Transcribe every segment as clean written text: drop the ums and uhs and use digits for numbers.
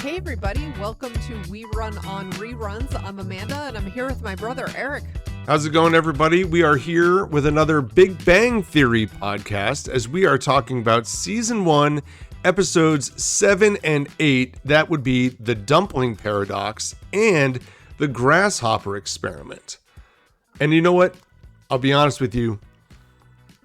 Hey everybody, welcome to We Run on Reruns. I'm Amanda and I'm here with my brother Eric. How's it going, everybody? We are here with another Big Bang Theory podcast as we are talking about Season 1, Episodes 7 and 8. That would be The Dumpling Paradox and The Grasshopper Experiment. And you know what? I'll be honest with you.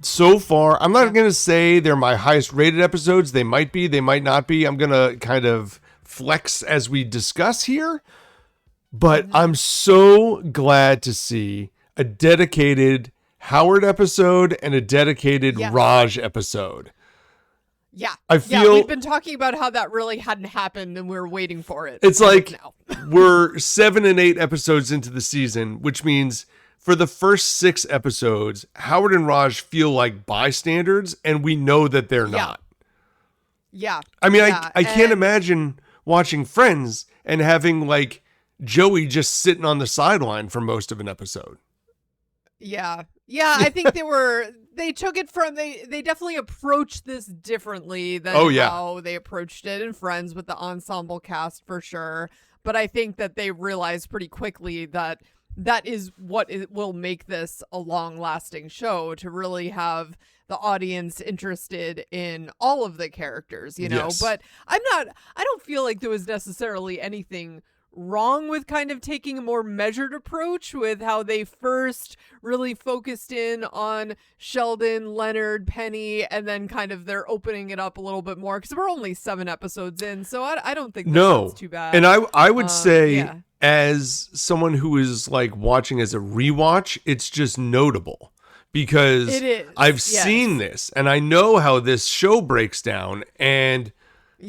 So far, I'm not going to say they're my highest rated episodes. They might be, they might not be. I'm going to kind of flex as we discuss here. But I'm so glad to see a dedicated Howard episode and a dedicated Raj episode. Yeah. I feel we've been talking about how that really hadn't happened and we're waiting for it. It's like we're 7 and 8 episodes into the season, which means for the first 6 episodes, Howard and Raj feel like bystanders, and we know that they're not. Yeah. I mean, I can't imagine watching Friends and having like Joey just sitting on the sideline for most of an episode. Yeah. I think they took it from, they definitely approached this differently than how they approached it in Friends with the ensemble cast for sure. But I think that they realized pretty quickly that is what will make this a long-lasting show, to really have the audience interested in all of the characters, you know. Yes. But I don't feel like there was necessarily anything wrong with kind of taking a more measured approach with how they first really focused in on Sheldon, Leonard, Penny, and then kind of they're opening it up a little bit more because we're only 7 episodes in, so I don't think that's too bad. And I would say as someone who is like watching as a rewatch, it's just notable because I've seen this and I know how this show breaks down, and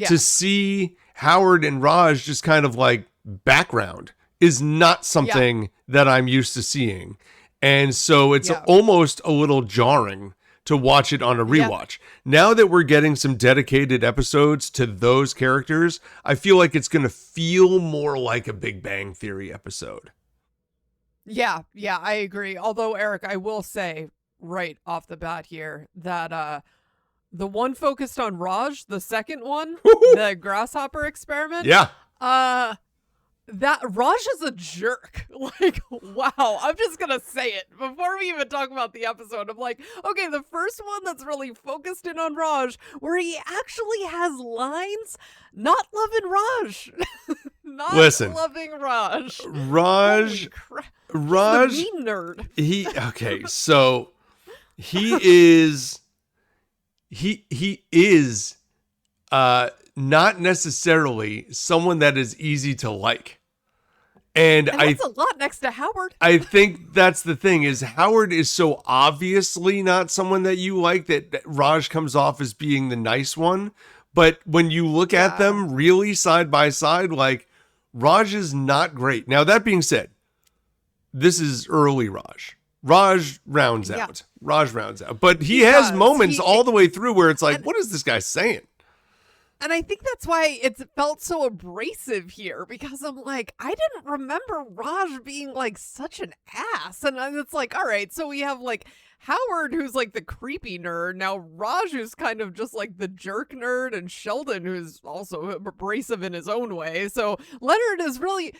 to see Howard and Raj just kind of like background is not something that I'm used to seeing. And so it's almost a little jarring to watch it on a rewatch. Now that we're getting some dedicated episodes to those characters, I feel like it's going to feel more like a Big Bang Theory episode. Yeah, I agree. Although, Eric, I will say right off the bat here that the one focused on Raj, the second one, the Grasshopper Experiment. That Raj is a jerk. Like, wow. I'm just going to say it before we even talk about the episode. I'm like, okay, the first one that's really focused in on Raj, where he actually has lines, not loving Raj. Loving Raj. Raj. Raj. He's the mean nerd. So he is not necessarily someone that is easy to like. And that's a lot next to Howard. I think that's the thing, is Howard is so obviously not someone that you like that Raj comes off as being the nice one. But when you look at them really side by side, like Raj is not great. Now, that being said, this is early Raj. Raj rounds out. But he has moments all the way through where it's like, what is this guy saying? And I think that's why it's felt so abrasive here, because I'm like, I didn't remember Raj being like such an ass. And it's like, all right, so we have like Howard, who's like the creepy nerd. Now Raj, who's kind of just like the jerk nerd, and Sheldon, who's also abrasive in his own way. So Leonard really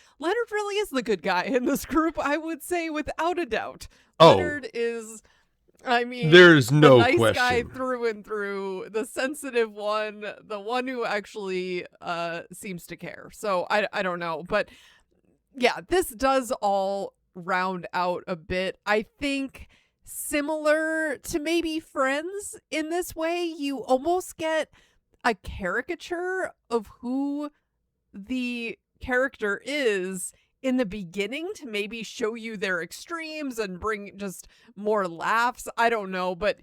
is the good guy in this group, I would say, without a doubt. Leonard is... I mean, there's no the nice question. Guy through and through, the sensitive one, the one who actually seems to care. So I don't know, but yeah, this does all round out a bit. I think similar to maybe Friends in this way, you almost get a caricature of who the character is in the beginning to maybe show you their extremes and bring just more laughs. I don't know, but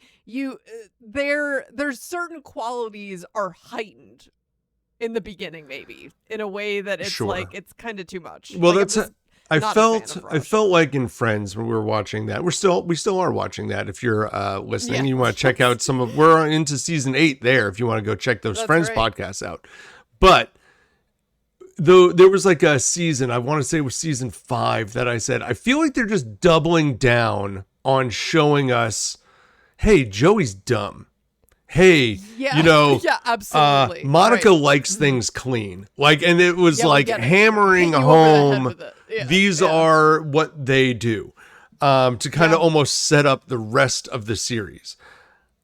there's certain qualities are heightened in the beginning, maybe in a way that it's like it's kind of too much. Well, like, I felt like in Friends when we were watching that, we still are watching that. If you're listening, you want to check out we're into season 8 there. If you want to go check those Friends podcasts out, but. Though there was like a season, I want to say it was season 5, that I said, I feel like they're just doubling down on showing us, hey, Joey's dumb. hey, yeah, absolutely. Monica likes things clean. Like, and it was like hammering Hit you home. over the head with it. These are what they do, to kind of almost set up the rest of the series.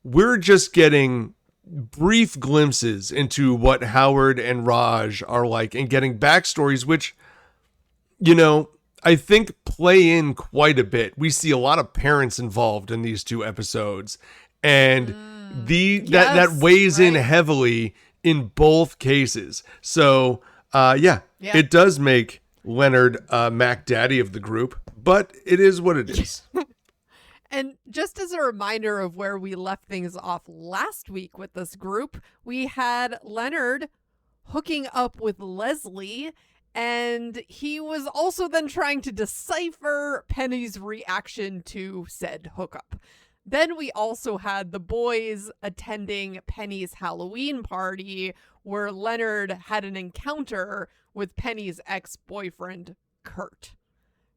We're just getting brief glimpses into what Howard and Raj are like and getting backstories, which, I think play in quite a bit. We see a lot of parents involved in these two episodes, and that weighs in heavily in both cases. So, it does make Leonard Mac Daddy of the group, but it is what it is. And just as a reminder of where we left things off last week with this group, we had Leonard hooking up with Leslie, and he was also then trying to decipher Penny's reaction to said hookup. Then we also had the boys attending Penny's Halloween party, where Leonard had an encounter with Penny's ex-boyfriend, Kurt.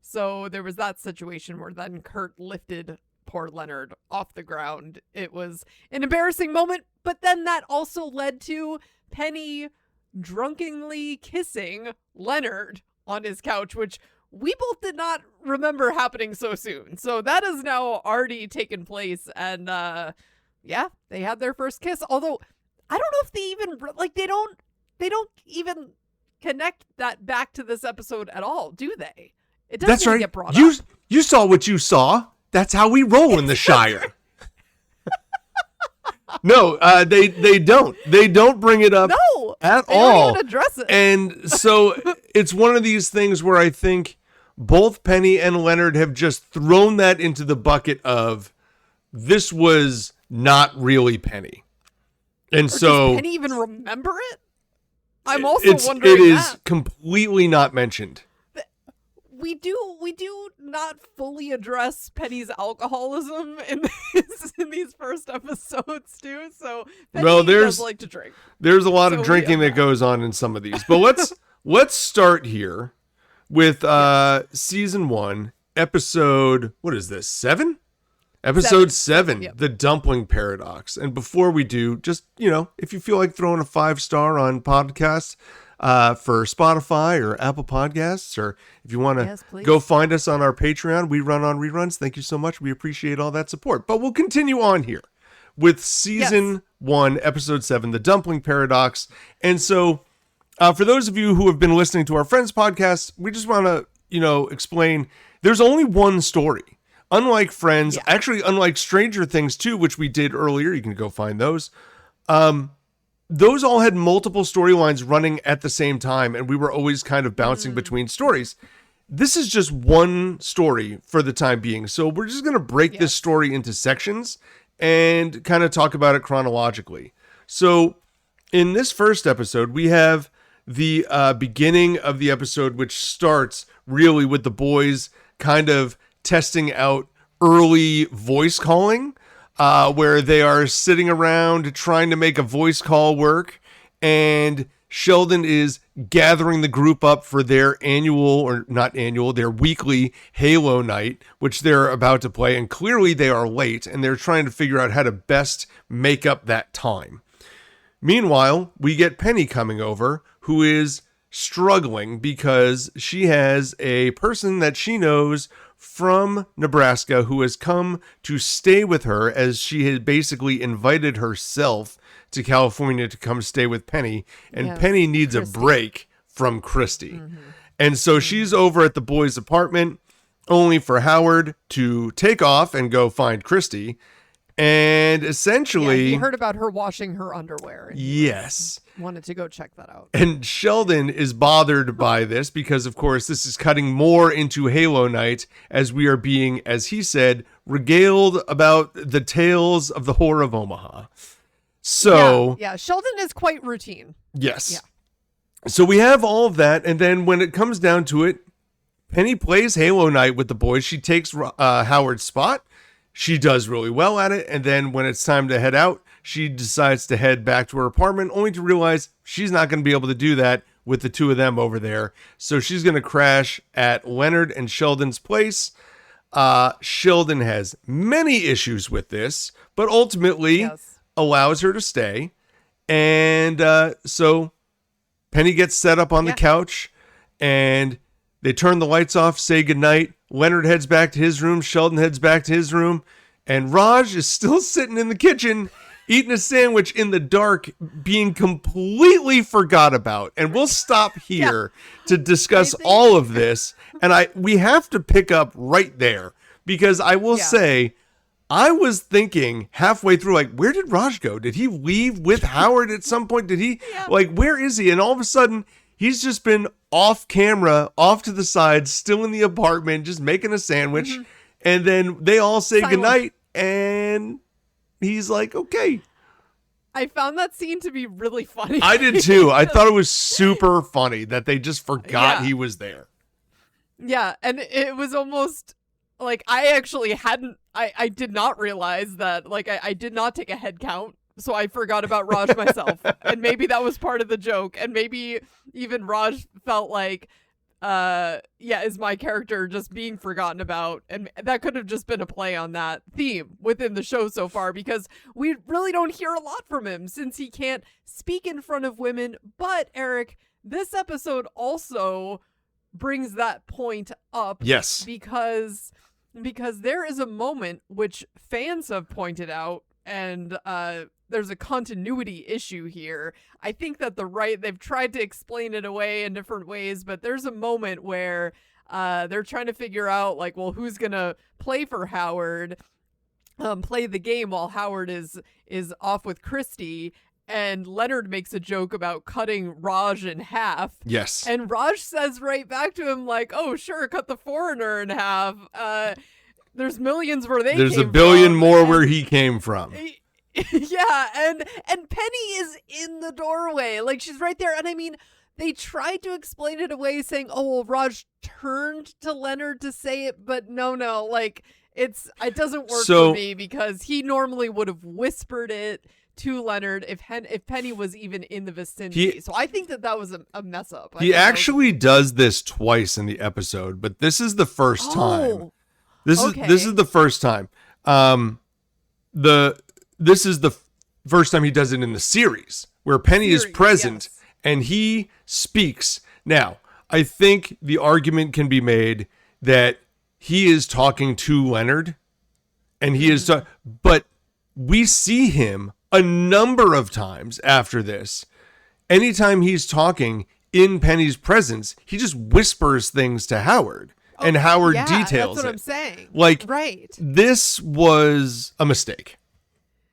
So there was that situation where then Kurt lifted poor Leonard off the ground. It was an embarrassing moment, but then that also led to Penny drunkenly kissing Leonard on his couch, which we both did not remember happening so soon. So that has now already taken place, and they had their first kiss. Although I don't know if they even they don't even connect that back to this episode at all, do they? It doesn't even get brought up. You saw what you saw. That's how we roll in the Shire. No, they don't. They don't bring it up at all. They don't even address it. And so it's one of these things where I think both Penny and Leonard have just thrown that into the bucket of this was not really Penny. And does Penny even remember it? I'm also wondering it is completely not mentioned. We do not fully address Penny's alcoholism in these first episodes too. So Penny does like to drink. There's a lot of drinking that goes on in some of these. But let's start here with season 1, episode, what is this, 7? Episode 7, Yep. The Dumpling Paradox. And before we do, just, if you feel like throwing a 5-star on podcasts, for Spotify or Apple Podcasts, or if you want to go find us on our Patreon, we run on reruns. Thank you so much. We appreciate all that support. But we'll continue on here with season 1, episode 7, The Dumpling Paradox. And so for those of you who have been listening to our friends' podcast, we just want to, explain there's only one story. Unlike Friends, actually unlike Stranger Things too, which we did earlier, you can go find those. Those all had multiple storylines running at the same time, and we were always kind of bouncing between stories. This is just one story for the time being, so we're just going to break this story into sections and kind of talk about it chronologically. So in this first episode, we have the beginning of the episode, which starts really with the boys kind of testing out early voice calling. Where they are sitting around trying to make a voice call work, and Sheldon is gathering the group up for their their weekly Halo night, which they're about to play, and clearly they are late, and they're trying to figure out how to best make up that time. Meanwhile, we get Penny coming over, who is struggling because she has a person that she knows from Nebraska who has come to stay with her, as she had basically invited herself to California to come stay with Penny, and Penny needs a break from Christy. And so she's over at the boys' apartment, only for Howard to take off and go find Christy. And essentially, he heard about her washing her underwear. Yes. Wanted to go check that out. And Sheldon is bothered by this because, of course, this is cutting more into Halo Night, as we are being, as he said, regaled about the tales of the Whore of Omaha. So yeah, Sheldon is quite routine. Yes. Yeah. So we have all of that, and then when it comes down to it, Penny plays Halo Night with the boys. She takes Howard's spot. She does really well at it, and then when it's time to head out, she decides to head back to her apartment, only to realize she's not going to be able to do that with the two of them over there. So she's going to crash at Leonard and Sheldon's place. Sheldon has many issues with this, but ultimately, allows her to stay. And so Penny gets set up on the couch, and they turn the lights off, say goodnight. Leonard heads back to his room. Sheldon heads back to his room. And Raj is still sitting in the kitchen, eating a sandwich in the dark, being completely forgot about. And we'll stop here to discuss all of this. And we have to pick up right there, because I will say, I was thinking halfway through, like, where did Raj go? Did he leave with Howard at some point? Did he, like, where is he? And all of a sudden, he's just been off camera, off to the side, still in the apartment, just making a sandwich. Mm-hmm. And then they all say goodnight, and he's like, okay. I found that scene to be really funny. I did too. I thought it was super funny that they just forgot he was there. Yeah, and it was almost like I actually I did not realize that, like, I did not take a head count, so I forgot about Raj myself. And maybe that was part of the joke, and maybe even Raj felt like, is my character just being forgotten about, and that could have just been a play on that theme within the show so far, because we really don't hear a lot from him since he can't speak in front of women. But Eric, this episode also brings that point up. Yes. Because there is a moment which fans have pointed out, and there's a continuity issue here. I think that they've tried to explain it away in different ways, but there's a moment where they're trying to figure out, like, well, who's gonna play for Howard, play the game while Howard is off with Christy. And Leonard makes a joke about cutting Raj in half. Yes. And Raj says right back to him, like, oh, sure, cut the foreigner in half. There's millions where they There's came a billion from, more where he came from. Yeah, and Penny is in the doorway. Like, she's right there. And I mean, they tried to explain it away, saying, oh, well, Raj turned to Leonard to say it. But no, like, it doesn't work for me, because he normally would have whispered it to Leonard if Penny was even in the vicinity. So I think that was a mess up. He actually does this twice in the episode, but this is the first time. This is the first time. This is the first time he does it in the series, where Penny is present and he speaks. Now, I think the argument can be made that he is talking to Leonard, and he is, but we see him a number of times after this. Anytime he's talking in Penny's presence, he just whispers things to Howard, and Howard details that's what it. I'm saying. Like, right. This was a mistake.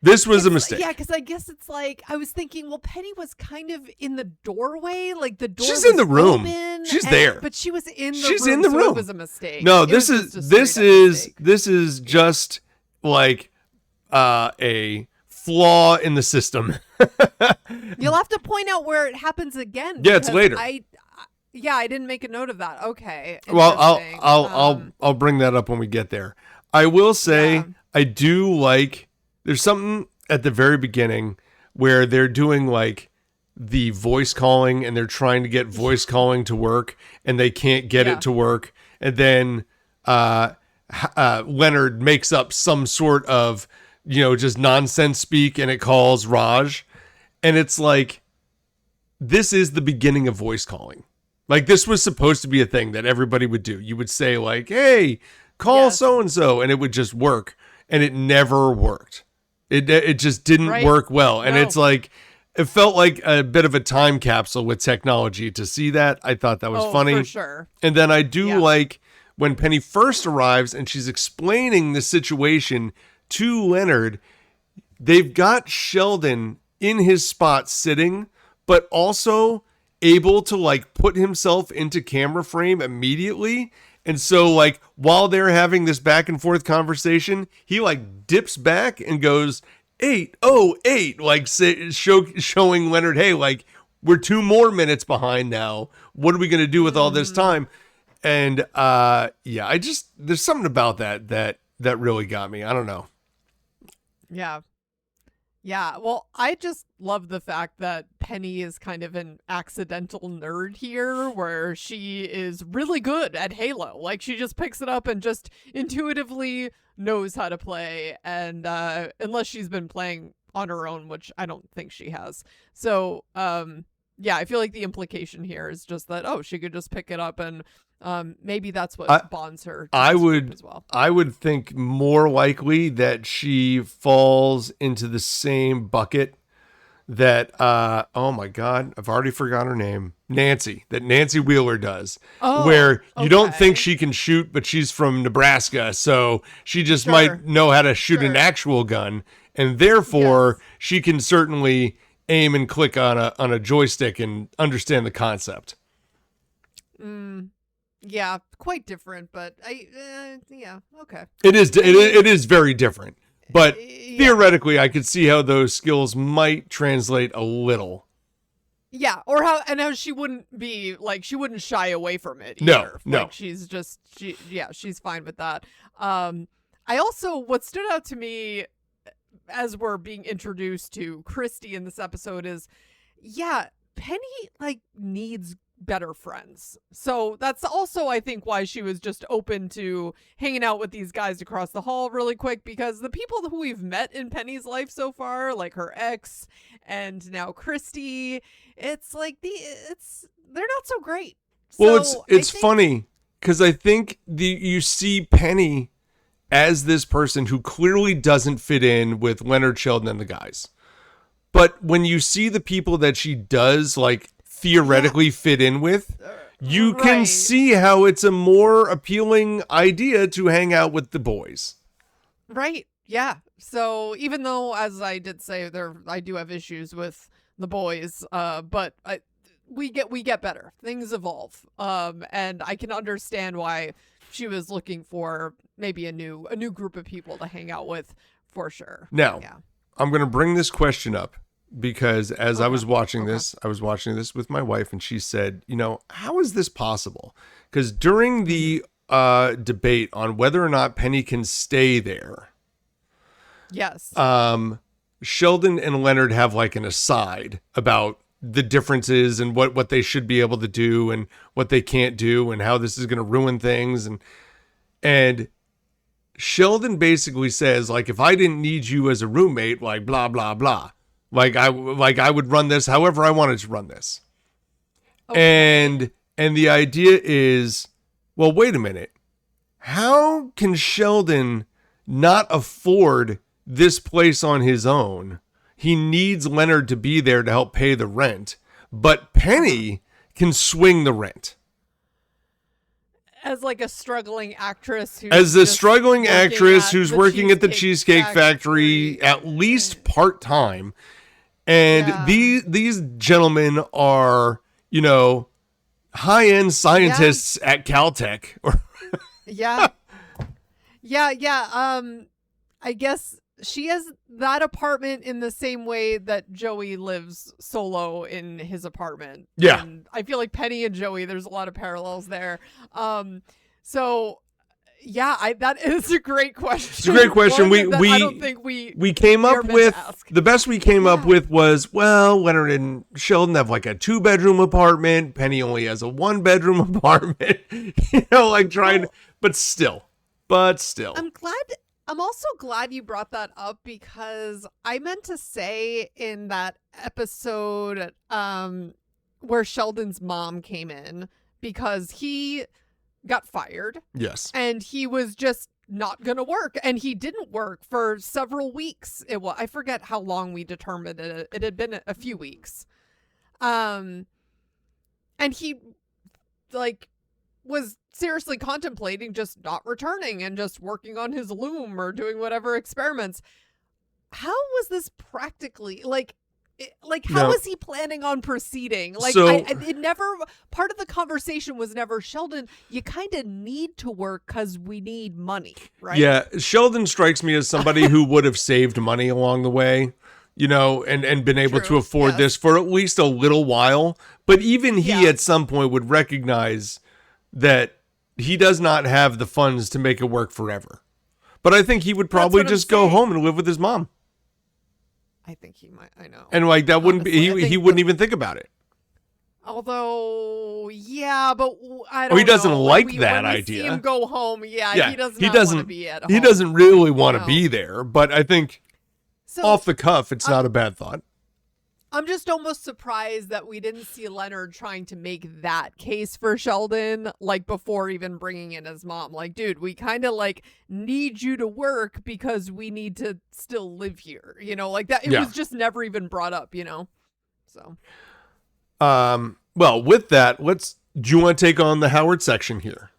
This was a mistake. Yeah, because I guess it's like, I was thinking, well, Penny was kind of in the doorway. Like, the door She's in the room. Open, She's there. But she was in the room. She's in the room. So it was a mistake. No, this is just like a flaw in the system. You'll have to point out where it happens again. Yeah, it's later. I didn't make a note of that. Okay. Well, I'll bring that up when we get there. I will say I do like, there's something at the very beginning where they're doing like the voice calling, and they're trying to get voice calling to work, and they can't get it to work. And then Leonard makes up some sort of, just nonsense speak, and it calls Raj. And it's like, this is the beginning of voice calling. Like, this was supposed to be a thing that everybody would do. You would say, like, hey, call so-and-so, and it would just work. And it never worked. It just didn't work well. And it's like, it felt like a bit of a time capsule with technology to see that. I thought that was funny. For sure. And then I do like when Penny first arrives and she's explaining the situation to Leonard, they've got Sheldon in his spot sitting, but also able to like put himself into camera frame immediately. And so, like, while they're having this back and forth conversation, he like dips back and goes 808, like showing Leonard, hey, like, we're 2 more minutes behind now. What are we gonna do with all this time? And there's something about that really got me. I don't know. Yeah, well, I just love the fact that Penny is kind of an accidental nerd here, where she is really good at Halo. Like, she just picks it up and just intuitively knows how to play. And unless she's been playing on her own, which I don't think she has. So, yeah, I feel like the implication here is just that, she could just pick it up, and maybe that's what bonds her to this group as well. I would think more likely that she falls into the same bucket that oh my God, I've already forgot her name. That Nancy Wheeler does. Where you don't think she can shoot, but she's from Nebraska, so she just might know how to shoot an actual gun, and therefore she can certainly aim and click on a joystick and understand the concept. Yeah, quite different, but yeah, okay. It is very different. But theoretically, I could see how those skills might translate a little. Yeah, or how she wouldn't be like, she wouldn't shy away from it either. No. Like, she's fine with that. I also, what stood out to me as we're being introduced to Christy in this episode is, Penny like needs better friends. So that's also, I think, why she was just open to hanging out with these guys across the hall really quick, because the people who we've met in Penny's life so far, like her ex and now Christy, it's like they're not so great. Well, it's funny because I think you see Penny as this person who clearly doesn't fit in with Leonard, Sheldon, and the guys. But when you see the people that she does like theoretically fit in with, you can see how it's a more appealing idea to hang out with the boys. Right. Yeah. So even though, as I did say, I do have issues with the boys, but we get better. Things evolve. And I can understand why she was looking for maybe a new group of people to hang out with, for sure. Now, I'm going to bring this question up because as I was watching this with my wife, and she said, how is this possible? Because during the debate on whether or not Penny can stay there, yes, Sheldon and Leonard have like an aside about the differences and what they should be able to do and what they can't do and how this is going to ruin things. And Sheldon basically says, like, if I didn't need you as a roommate, like blah, blah, blah, like I would run this however I wanted to run this. Okay. And the idea is, well, wait a minute. How can Sheldon not afford this place on his own? He needs Leonard to be there to help pay the rent, but Penny can swing the rent. As like a struggling actress who's working at the Cheesecake Factory at least part-time. And these gentlemen are, high-end scientists at Caltech. Yeah. I guess she has that apartment in the same way that Joey lives solo in his apartment. Yeah. And I feel like Penny and Joey, there's a lot of parallels there. So that is a great question. It's a great question. I don't think we came up with the best we came up with was, well, Leonard and Sheldon have like a 2-bedroom apartment. Penny only has a 1-bedroom apartment. But still. I'm also glad you brought that up, because I meant to say in that episode where Sheldon's mom came in, because he got fired. Yes. And he was just not going to work. And he didn't work for several weeks. I forget how long we determined it. It had been a few weeks. And he was seriously contemplating just not returning and just working on his loom or doing whatever experiments. How was this practically how is he planning on proceeding? Part of the conversation was never, Sheldon, you kind of need to work because we need money, right? Yeah, Sheldon strikes me as somebody who would have saved money along the way, and been able to afford this for at least a little while. But even he at some point would recognize that he does not have the funds to make it work forever. But I think he would probably just go home and live with his mom. I think he might. I know. And that wouldn't be, he wouldn't even think about it. Although, but I don't know. He doesn't like that when idea. See him go home. He doesn't want to be at home. He doesn't really want to be there, but I think. off the cuff, it's not a bad thought. I'm just almost surprised that we didn't see Leonard trying to make that case for Sheldon, like before even bringing in his mom. Like, dude, we kind of like need you to work because we need to still live here, like that. It was just never even brought up, so. Well, with that, do you want to take on the Howard section here?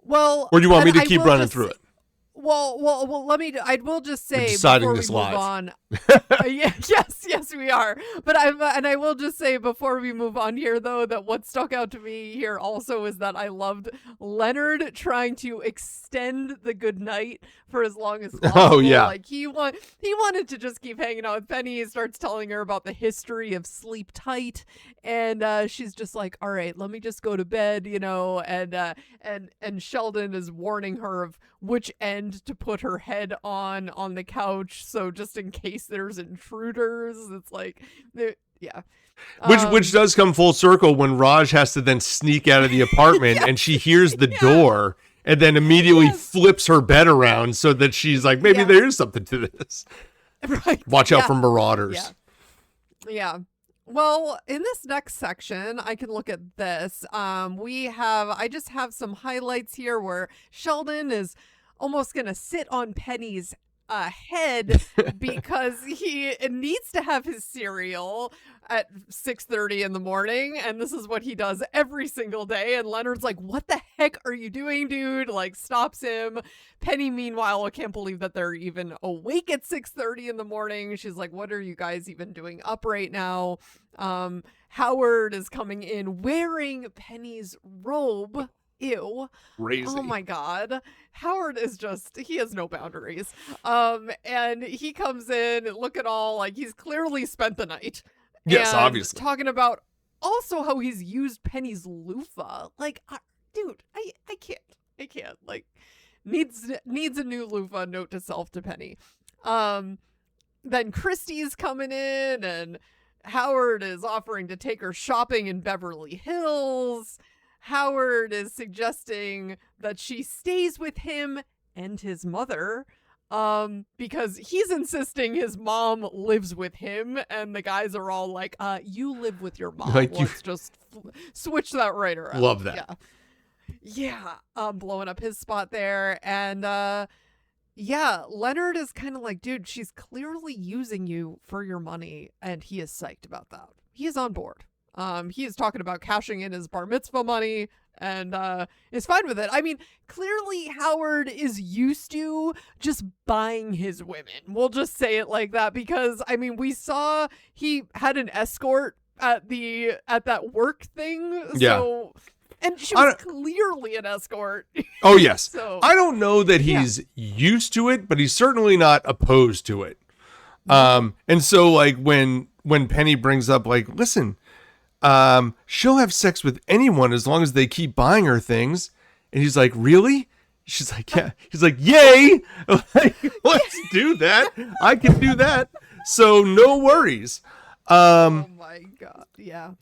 Well, or do you want me to keep running through it? Well, I will just say deciding before this we move live. on. Yes, we are. But I will just say before we move on here, though, that what stuck out to me here also is that I loved Leonard trying to extend the good night for as long as possible. Oh, yeah. Like he wanted to just keep hanging out with Penny. He starts telling her about the history of sleep tight, and she's just like, all right, let me just go to bed, and Sheldon is warning her of which end to put her head on the couch, so just in case there's intruders. It's like, yeah. Which does come full circle when Raj has to then sneak out of the apartment and she hears the door and then immediately flips her bed around so that she's like, maybe there is something to this. Right. Watch out for marauders. Yeah. Well, in this next section, I can look at this. I just have some highlights here where Sheldon is almost going to sit on Penny's head because he needs to have his cereal at 6:30 in the morning, and this is what he does every single day. And Leonard's like, what the heck are you doing, dude? Like, stops him. Penny, meanwhile, I can't believe that they're even awake at 6:30 in the morning. She's like, what are you guys even doing up right now? Howard is coming in wearing Penny's robe. Ew. Crazy. Oh my God. Howard is he has no boundaries. And he comes in, look at all, like he's clearly spent the night. Yes, and obviously. Talking about also how he's used Penny's loofah. Like, dude, I can't. Like, needs a new loofah, note to self to Penny. Then Christy's coming in and Howard is offering to take her shopping in Beverly Hills. Howard is suggesting that she stays with him and his mother because he's insisting his mom lives with him, and the guys are all like, you live with your mom. Like Let's just switch that right around. Love that. Yeah. Blowing up his spot there. And Leonard is kind of like, dude, she's clearly using you for your money, and he is psyched about that. He is on board. He is talking about cashing in his bar mitzvah money and is fine with it. I mean, clearly Howard is used to just buying his women. We'll just say it like that because, I mean, we saw he had an escort at that work thing. Yeah. So, and she was clearly an escort. Oh, yes. So, I don't know that he's used to it, but he's certainly not opposed to it. And so, like, when Penny brings up, like, listen, she'll have sex with anyone as long as they keep buying her things. And he's like, really? She's like, yeah. He's like, yay. Like, let's do that. I can do that. So no worries. Oh my God. Yeah.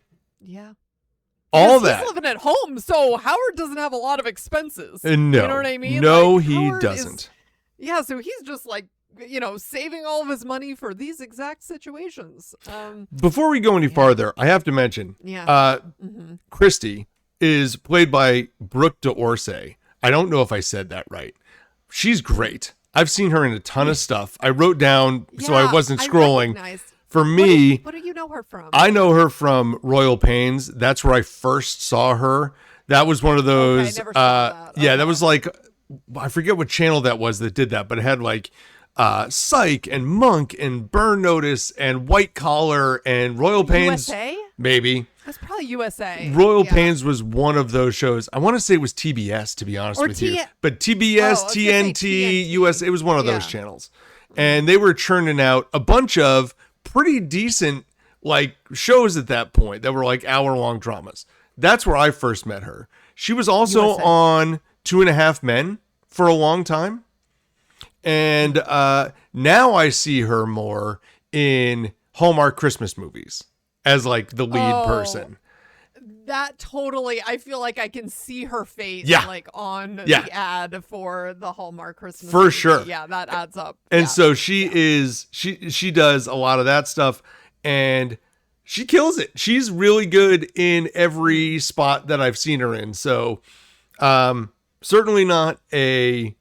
All he's that. living at home, so Howard doesn't have a lot of expenses. No. You know what I mean? No, like, he Howard doesn't. So he's just like, saving all of his money for these exact situations. Before we go any farther, I have to mention, Christy is played by Brooke d'Orsay. I don't know if I said that right. She's great. I've seen her in a ton of stuff. I wrote down so I wasn't scrolling. For me, what do you know her from? I know her from Royal Pains. That's where I first saw her. That was one of those. Okay, I never saw that. Yeah, that was like, I forget what channel that was that did that, but it had like Psych and Monk and Burn Notice and White Collar and Royal Pains. USA? Maybe. That's probably USA. Royal Pains was one of those shows. I want to say it was TBS, to be honest with you. But TBS, TNT, USA, it was one of those channels. And they were churning out a bunch of pretty decent like shows at that point that were like hour-long dramas. That's where I first met her. She was also on 2.5 Men for a long time. And now I see her more in Hallmark Christmas movies as like the lead person. That totally, I feel like I can see her face like on Yeah. the ad for the Hallmark Christmas For movie. sure. Yeah, that adds up. And so she does a lot of that stuff, and she kills it. She's really good in every spot that I've seen her in. So certainly not a,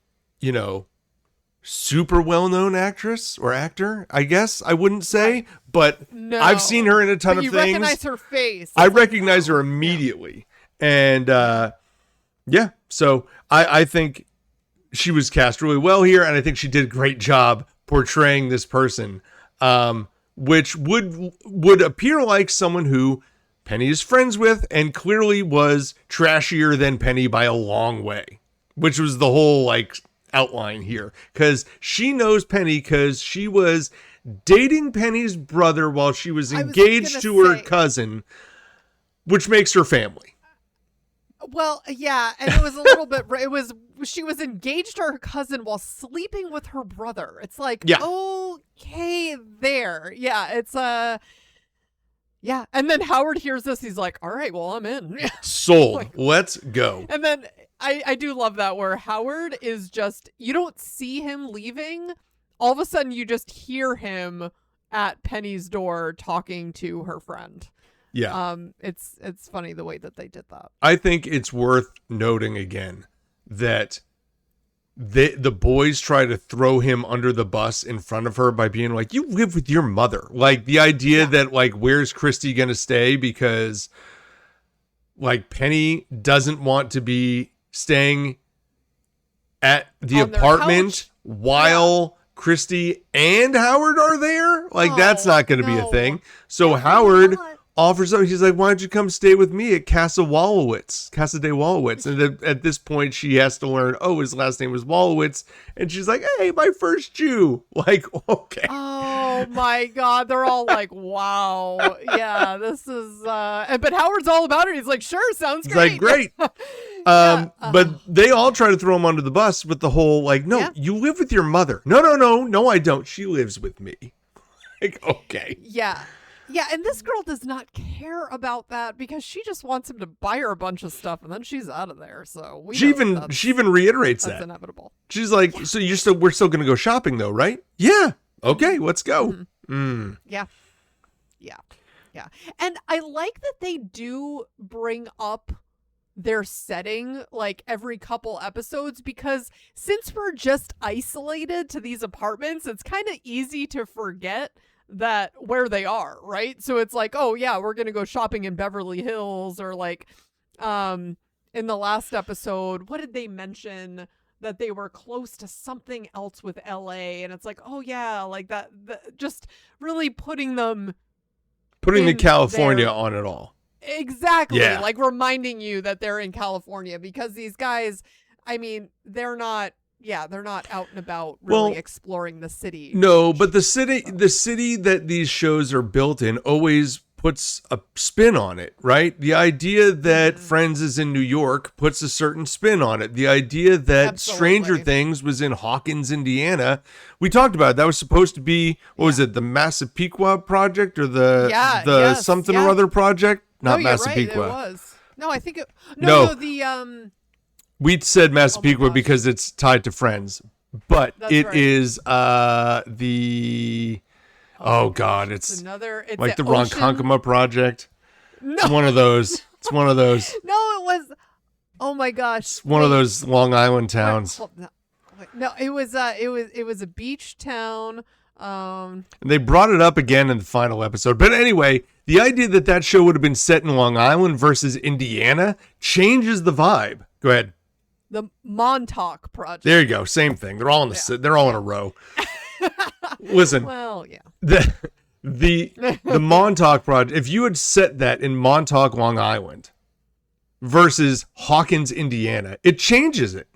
super well-known actress or actor, I guess I wouldn't say, but No. I've seen her in a ton of you things. You recognize her face. I recognize her immediately. And so I think she was cast really well here, and I think she did a great job portraying this person, which would appear like someone who Penny is friends with and clearly was trashier than Penny by a long way, which was the whole outline here, because she knows Penny because she was dating Penny's brother while she was engaged to her cousin, which makes her family. Well, yeah, and it was a little bit. She was engaged to her cousin while sleeping with her brother. It's like, okay, there, it's yeah. And then Howard hears this. He's like, all right, well, I'm in. Sold. Let's go. And then I do love that where Howard is just, you don't see him leaving. All of a sudden, you just hear him at Penny's door talking to her friend. Yeah. It's funny the way that they did that. I think it's worth noting again that the boys try to throw him under the bus in front of her by being like, you live with your mother. Like the idea that where's Christy going to stay? Because Penny doesn't want to be staying at the apartment while Christy and Howard are there. That's not going to be a thing. So Howard offers up. He's like, why don't you come stay with me at Casa de Wallowitz? And at this point, she has to learn, his last name was Wallowitz. And she's like, hey, my first Jew. Okay. Oh, my God. They're all like, wow. Yeah, this is... But Howard's all about it. He's like, sure, sounds great. He's like, great. But they all try to throw him under the bus with the whole, you live with your mother. No, I don't. She lives with me. Okay. Yeah. Yeah, and this girl does not care about that because she just wants him to buy her a bunch of stuff and then she's out of there. So she even reiterates that. That's inevitable. She's like, so we're still going to go shopping though, right? Yeah. Okay, let's go. Yeah. And I like that they do bring up their setting every couple episodes, because since we're just isolated to these apartments, it's kind of easy to forget that where they are, right? So it's like, oh yeah, we're gonna go shopping in Beverly Hills, or in the last episode, what did they mention? That they were close to something else with LA, and it's like, oh yeah, that just really putting the California on it all. Exactly. Reminding you that they're in California, because these guys, I mean, they're not out and about really exploring the city. No, but the city that these shows are built in always puts a spin on it, right? The idea that Friends is in New York puts a certain spin on it. The idea that Stranger Things was in Hawkins, Indiana, we talked about it. That was supposed to be, what was it, the Massapequa project or the something or other project? Not Massapequa. Right, it was. No, I think it. We said Massapequa because it's tied to Friends, but it is the. Oh God, it's another. It's the Ronkonkoma project. No. It's one of those. No, it was. Oh my gosh. It's one of those Long Island towns. No, it was a beach town. And they brought it up again in the final episode. But anyway, the idea that show would have been set in Long Island versus Indiana changes the vibe. Go ahead. The Montauk Project. There you go. Same thing. They're all they're all in a row. Listen. Well, yeah. The Montauk Project, if you had set that in Montauk, Long Island versus Hawkins, Indiana, it changes it.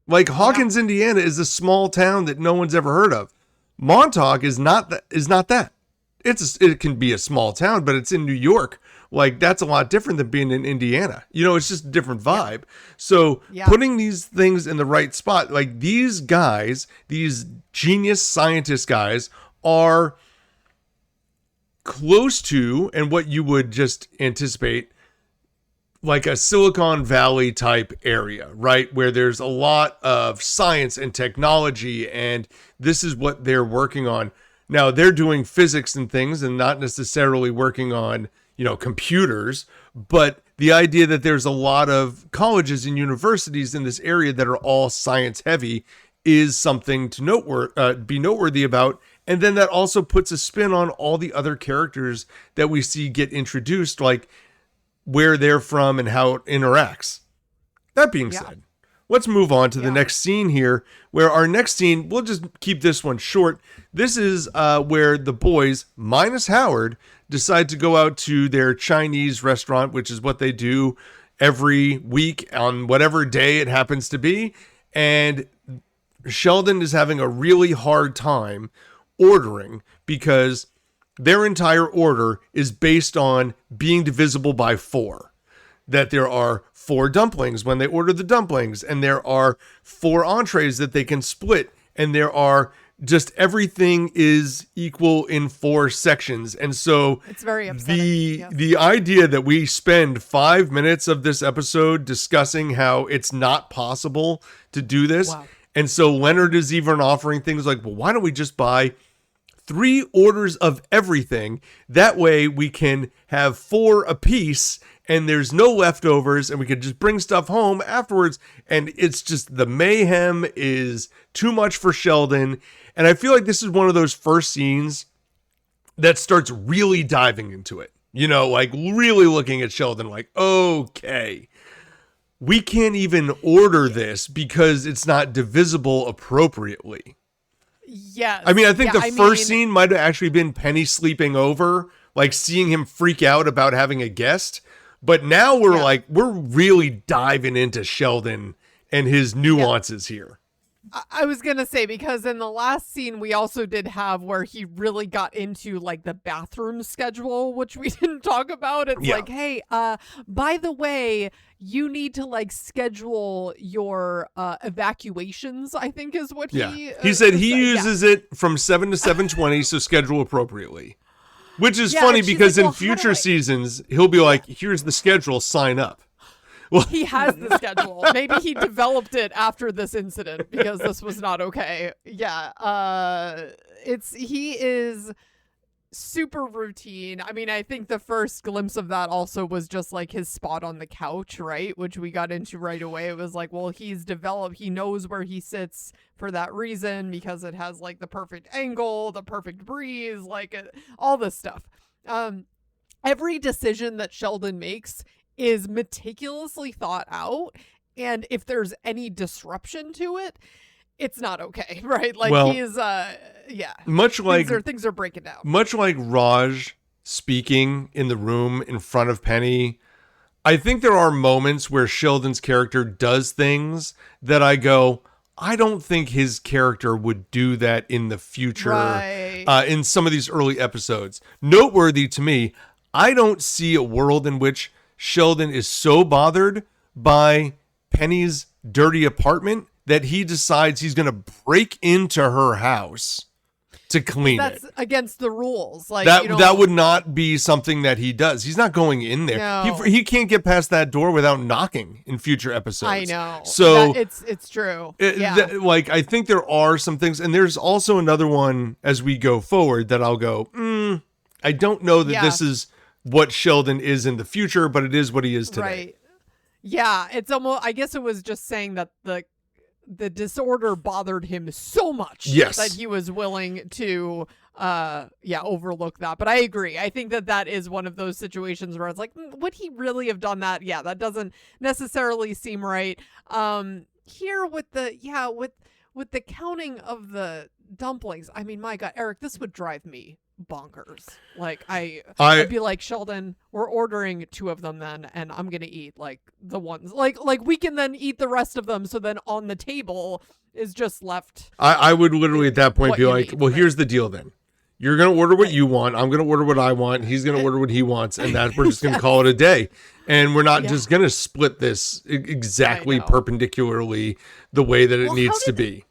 Hawkins, Indiana is a small town that no one's ever heard of. Montauk is not that. It can be a small town, but it's in New York. That's a lot different than being in Indiana. It's just a different vibe. So putting these things in the right spot, these guys, these genius scientist guys, are close to, and what you would just anticipate, like a Silicon Valley type area, right? Where there's a lot of science and technology, and this is what they're working on. Now, they're doing physics and things and not necessarily working on, computers, but the idea that there's a lot of colleges and universities in this area that are all science heavy is something to be noteworthy about. And then that also puts a spin on all the other characters that we see get introduced, like where they're from and how it interacts. That being said, let's move on to the next scene here, where our next scene, we'll just keep this one short. This is where the boys, minus Howard, decide to go out to their Chinese restaurant, which is what they do every week on whatever day it happens to be. And Sheldon is having a really hard time ordering because their entire order is based on being divisible by 4. That there are 4 dumplings when they order the dumplings, and there are 4 entrees that they can split, and there are just everything is equal in 4 sections. And so it's very upsetting. The idea that we spend 5 minutes of this episode discussing how it's not possible to do this. Wow. And so Leonard is even offering things like, well, why don't we just buy 3 orders of everything? That way we can have 4 apiece and there's no leftovers, and we could just bring stuff home afterwards. And it's just, the mayhem is too much for Sheldon. And I feel like this is one of those first scenes that starts really diving into it. Like really looking at Sheldon like, okay, we can't even order this because it's not divisible appropriately. Yes. I mean, I think the first scene might have actually been Penny sleeping over, like seeing him freak out about having a guest. But now we're really diving into Sheldon and his nuances here. I was going to say, because in the last scene, we also did have where he really got into like the bathroom schedule, which we didn't talk about. It's like, hey, by the way, you need to like schedule your evacuations, I think is what he said. He uses it from 7 to 7:20, so schedule appropriately. Which is funny because in future seasons, he'll be like, here's the schedule, sign up. Well, he has the schedule. Maybe he developed it after this incident because this was not okay. Yeah. He is super routine. I mean, I think the first glimpse of that also was just like his spot on the couch, right? Which we got into right away. It was like, well, he knows where he sits for that reason because it has like the perfect angle, the perfect breeze, like all this stuff. Every decision that Sheldon makes is meticulously thought out, and if there's any disruption to it, it's not okay, right? Like, he's much like things are breaking down. Much like Raj speaking in the room in front of Penny, I think there are moments where Sheldon's character does things that I go, I don't think his character would do that in the future. Right. In some of these early episodes. Noteworthy to me, I don't see a world in which Sheldon is so bothered by Penny's dirty apartment that he decides he's going to break into her house to clean That's it. against the rules. Like that would not be something that he does. He's not going in there. No. He can't get past that door without knocking in future episodes. I know. So it's true. I think there are some things, and there's also another one as we go forward that I'll go, I don't know that this is what Sheldon is in the future, but it is what he is today. Right. Yeah, it's almost, I guess it was just saying that the disorder bothered him so much that he was willing to overlook that. But I agree. I think that is one of those situations where it's like, would he really have done that? Yeah, that doesn't necessarily seem right. Here with the counting of the dumplings, I mean, my God, Eric, this would drive me bonkers. Like I'd be like, Sheldon, we're ordering 2 of them then, and I'm gonna eat like the ones like we can then eat the rest of them, so then on the table is just left. I would literally at that point be like, well, here's the deal then. You're gonna order what you want, I'm gonna order what I want, he's gonna order what he wants, and that we're just gonna call it a day. And we're not just gonna split this exactly perpendicularly the way that it needs to be.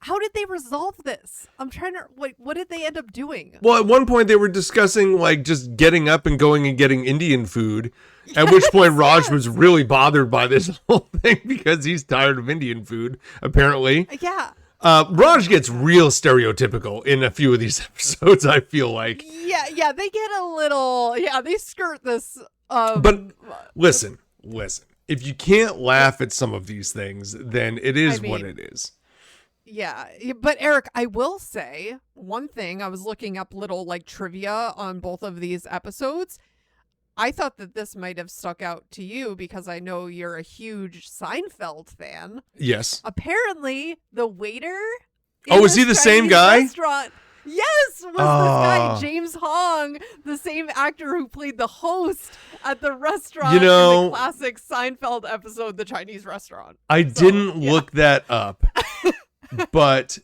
how did they resolve this? I'm trying to, what did they end up doing? Well, at one point they were discussing like just getting up and going and getting Indian food. At which point Raj was really bothered by this whole thing because he's tired of Indian food, apparently. Yeah. Raj gets real stereotypical in a few of these episodes, I feel like. Yeah, they get a little, they skirt this. But listen. If you can't laugh at some of these things, then it is what it is. Yeah, but Eric, I will say one thing. I was looking up little like trivia on both of these episodes. I thought that this might have stuck out to you because I know you're a huge Seinfeld fan. Yes. Apparently, the waiter. Is he the same guy? Restaurant, yes, was this guy, James Hong, the same actor who played the host at the restaurant in the classic Seinfeld episode, The Chinese Restaurant. I didn't look that up. But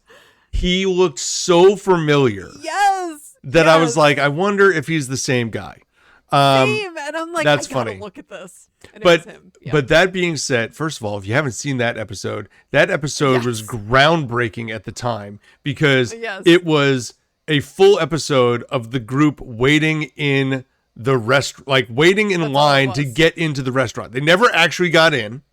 he looked so familiar. Yes. That I was like, I wonder if he's the same guy. Same. And I'm like, that's I gotta funny. Look at this. And but it was him. Yeah. But that being said, first of all, if you haven't seen that episode was groundbreaking at the time because it was a full episode of the group waiting in the waiting in line to get into the restaurant. They never actually got in.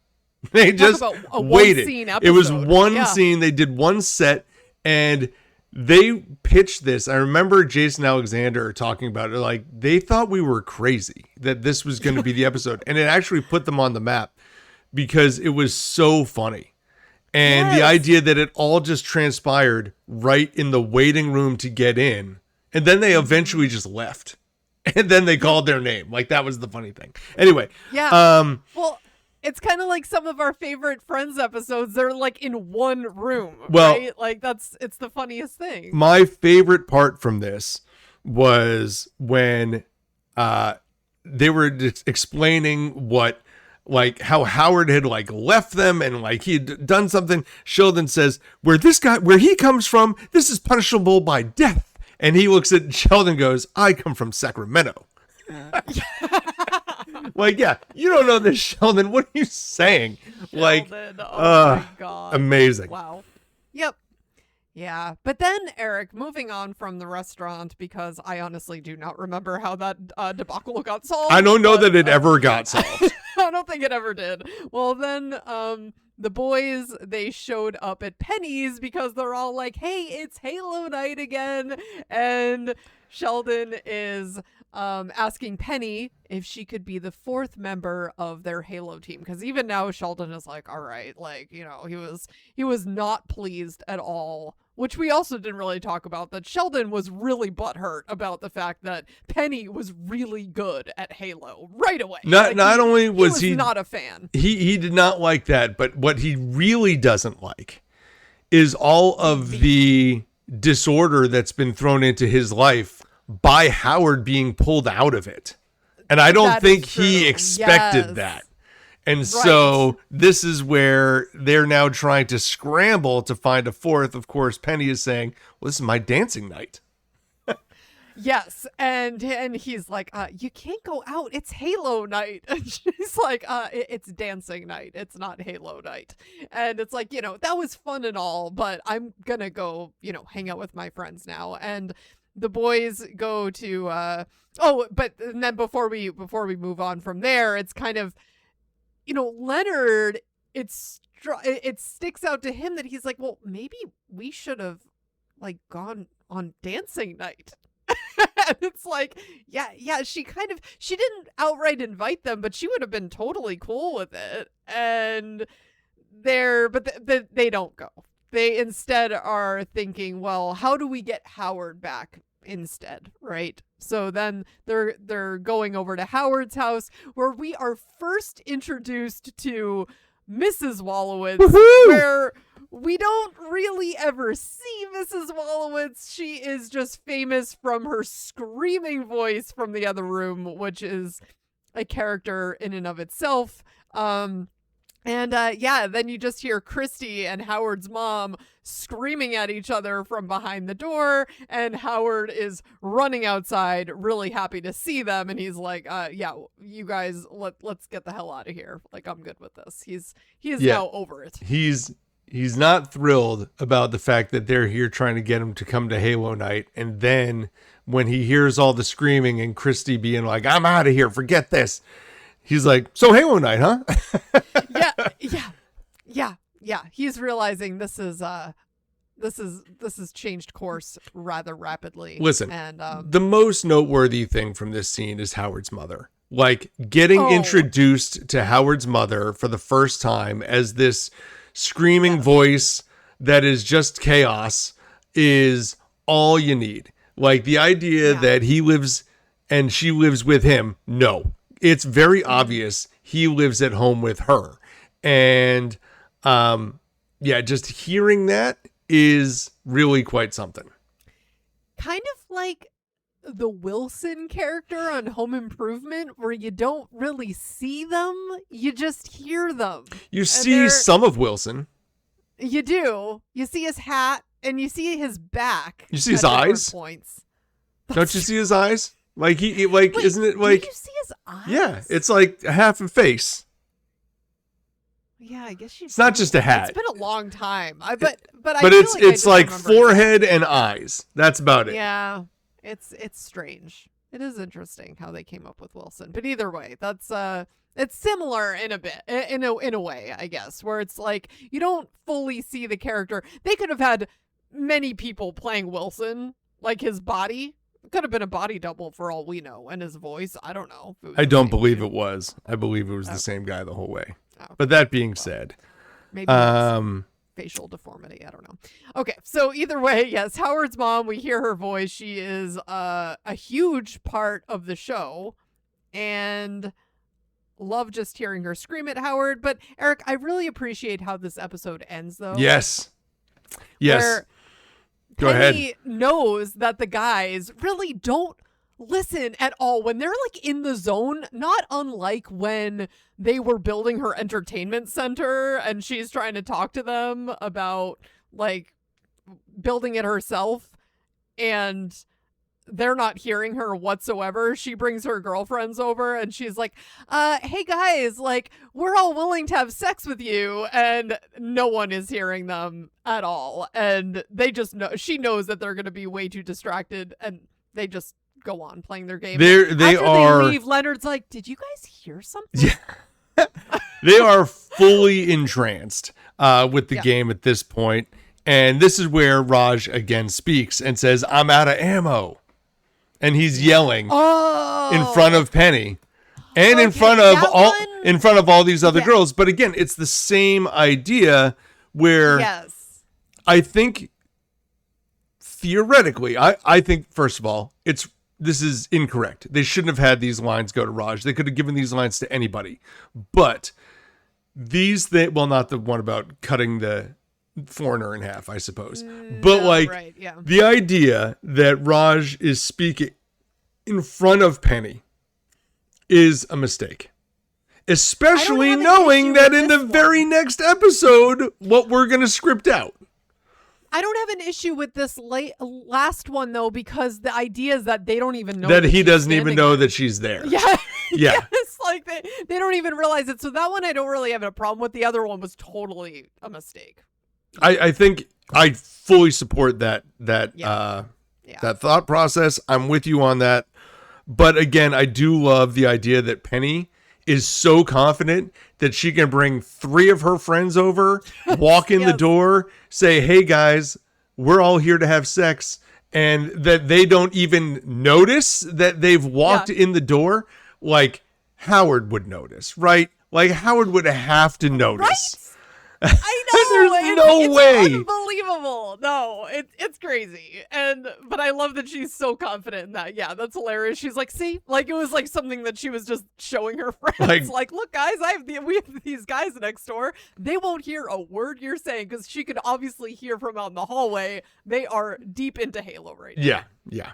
They just waited. It was one scene. They did one set and they pitched this. I remember Jason Alexander talking about it. Like they thought we were crazy that this was going to be the episode. And it actually put them on the map because it was so funny. And the idea that it all just transpired right in the waiting room to get in. And then they eventually just left. And then they called their name. Like that was the funny thing. Anyway. Yeah. Well, it's kind of like some of our favorite Friends episodes. They're like in one room, right? Like it's the funniest thing. My favorite part from this was when they were explaining how Howard had like left them and like he had done something. Sheldon says, where he comes from, this is punishable by death. And he looks at Sheldon and goes, I come from Sacramento. Like, you don't know this, Sheldon. What are you saying? Sheldon, like, oh my God. Amazing. Wow. Yep. Yeah. But then, Eric, moving on from the restaurant, because I honestly do not remember how that debacle got solved. I don't know that it ever got solved. I don't think it ever did. Well, then the boys, they showed up at Penny's because they're all like, hey, it's Halo night again. And Sheldon is asking Penny if she could be the fourth member of their Halo team, because even now Sheldon is like, all right, like, you know, he was not pleased at all, which we also didn't really talk about, that Sheldon was really butthurt about the fact that Penny was really good at Halo right away. Not only was he not a fan, he did not like that, but what he really doesn't like is all of the disorder that's been thrown into his life by Howard being pulled out of it. And I don't think he expected that. And so this is where they're now trying to scramble to find a fourth. Of course, Penny is saying, well, this is my dancing night. Yes. And he's like, you can't go out. It's Halo night. And she's like, it's dancing night. It's not Halo night. And it's like, you know, that was fun and all, but I'm going to go, you know, hang out with my friends now. And the boys go to and then before we move on from there, it's kind of, you know, Leonard, it sticks out to him that he's like, well, maybe we should have like gone on dancing night. And it's like, she didn't outright invite them, but she would have been totally cool with it. And they don't go. They instead are thinking, well, how do we get Howard back instead, right? So then they're going over to Howard's house, where we are first introduced to Mrs. Wallowitz. Woohoo! Where we don't really ever see Mrs. Wallowitz. She is just famous from her screaming voice from the other room, which is a character in and of itself. Then you just hear Christy and Howard's mom screaming at each other from behind the door, and Howard is running outside, really happy to see them, and he's like, you guys, let's get the hell out of here. Like, I'm good with this. He is now over it. He's he's not thrilled about the fact that they're here trying to get him to come to Halo Night. And then when he hears all the screaming and Christy being like, I'm out of here, forget this. He's like, so Halo Night, huh? Yeah. He's realizing this is changed course rather rapidly. Listen, and the most noteworthy thing from this scene is Howard's mother. Like getting introduced to Howard's mother for the first time as this screaming voice that is just chaos is all you need. Like the idea that he lives and she lives with him. No, it's very obvious he lives at home with her. And just hearing that is really quite something. Kind of like the Wilson character on Home Improvement, where you don't really see them, you just hear them. You see some of Wilson. You do. You see his hat and you see his back. You see his eyes. Points. Don't you see his eyes? Like Wait, isn't it like? Do you see his eyes? Yeah, it's like half a face. Yeah, I guess it's not just a hat. It's been a long time. But it's like forehead and eyes. That's about it. Yeah, it's strange. It is interesting how they came up with Wilson. But either way, that's it's similar in a bit, in a way, I guess, where it's like you don't fully see the character. They could have had many people playing Wilson, like his body. It could have been a body double for all we know, and his voice. I don't know. I don't believe it was. I believe it was the same guy the whole way. But that being said, maybe facial deformity. I don't know. Okay, so either way, yes, Howard's mom. We hear her voice. She is a huge part of the show, and love just hearing her scream at Howard. But Eric, I really appreciate how this episode ends, though. Yes. Where Go Penny ahead. knows that the guys really don't listen at all when they're like in the zone, not unlike when they were building her entertainment center and she's trying to talk to them about like building it herself and they're not hearing her whatsoever. She brings her girlfriends over and she's like, hey guys, like we're all willing to have sex with you, and no one is hearing them at all. And they just know, she knows that they're going to be way too distracted, and they just go on playing their game. After they leave, Leonard's like, did you guys hear something? Yeah. They are fully entranced with the game at this point. And this is where Raj again speaks and says, I'm out of ammo. And he's yelling in front of Penny and in front of all these other girls. But again, it's the same idea where I think theoretically, I think, first of all, this is incorrect. They shouldn't have had these lines go to Raj. They could have given these lines to anybody. But these things, well, not the one about cutting the foreigner in half, I suppose. But the idea that Raj is speaking in front of Penny is a mistake. Especially knowing that in the very next episode, what we're going to script out. I don't have an issue with this last one, though, because the idea is that they don't even know that he doesn't even know that she's there. Yeah. It's like they don't even realize it. So that one I don't really have a problem with. The other one was totally a mistake. I think I fully support that thought process. I'm with you on that. But again, I do love the idea that Penny is so confident that she can bring 3 of her friends over, walk in the door, say, hey guys, we're all here to have sex, and that they don't even notice that they've walked in the door. Like Howard would notice, right? Like Howard would have to notice. Right? I know. There's no way. Unbelievable. No, it's crazy. But I love that she's so confident in that. Yeah, that's hilarious. She's like, see, like it was like something that she was just showing her friends. Like look, guys, we have these guys next door. They won't hear a word you're saying because she could obviously hear from out in the hallway. They are deep into Halo right now. Yeah.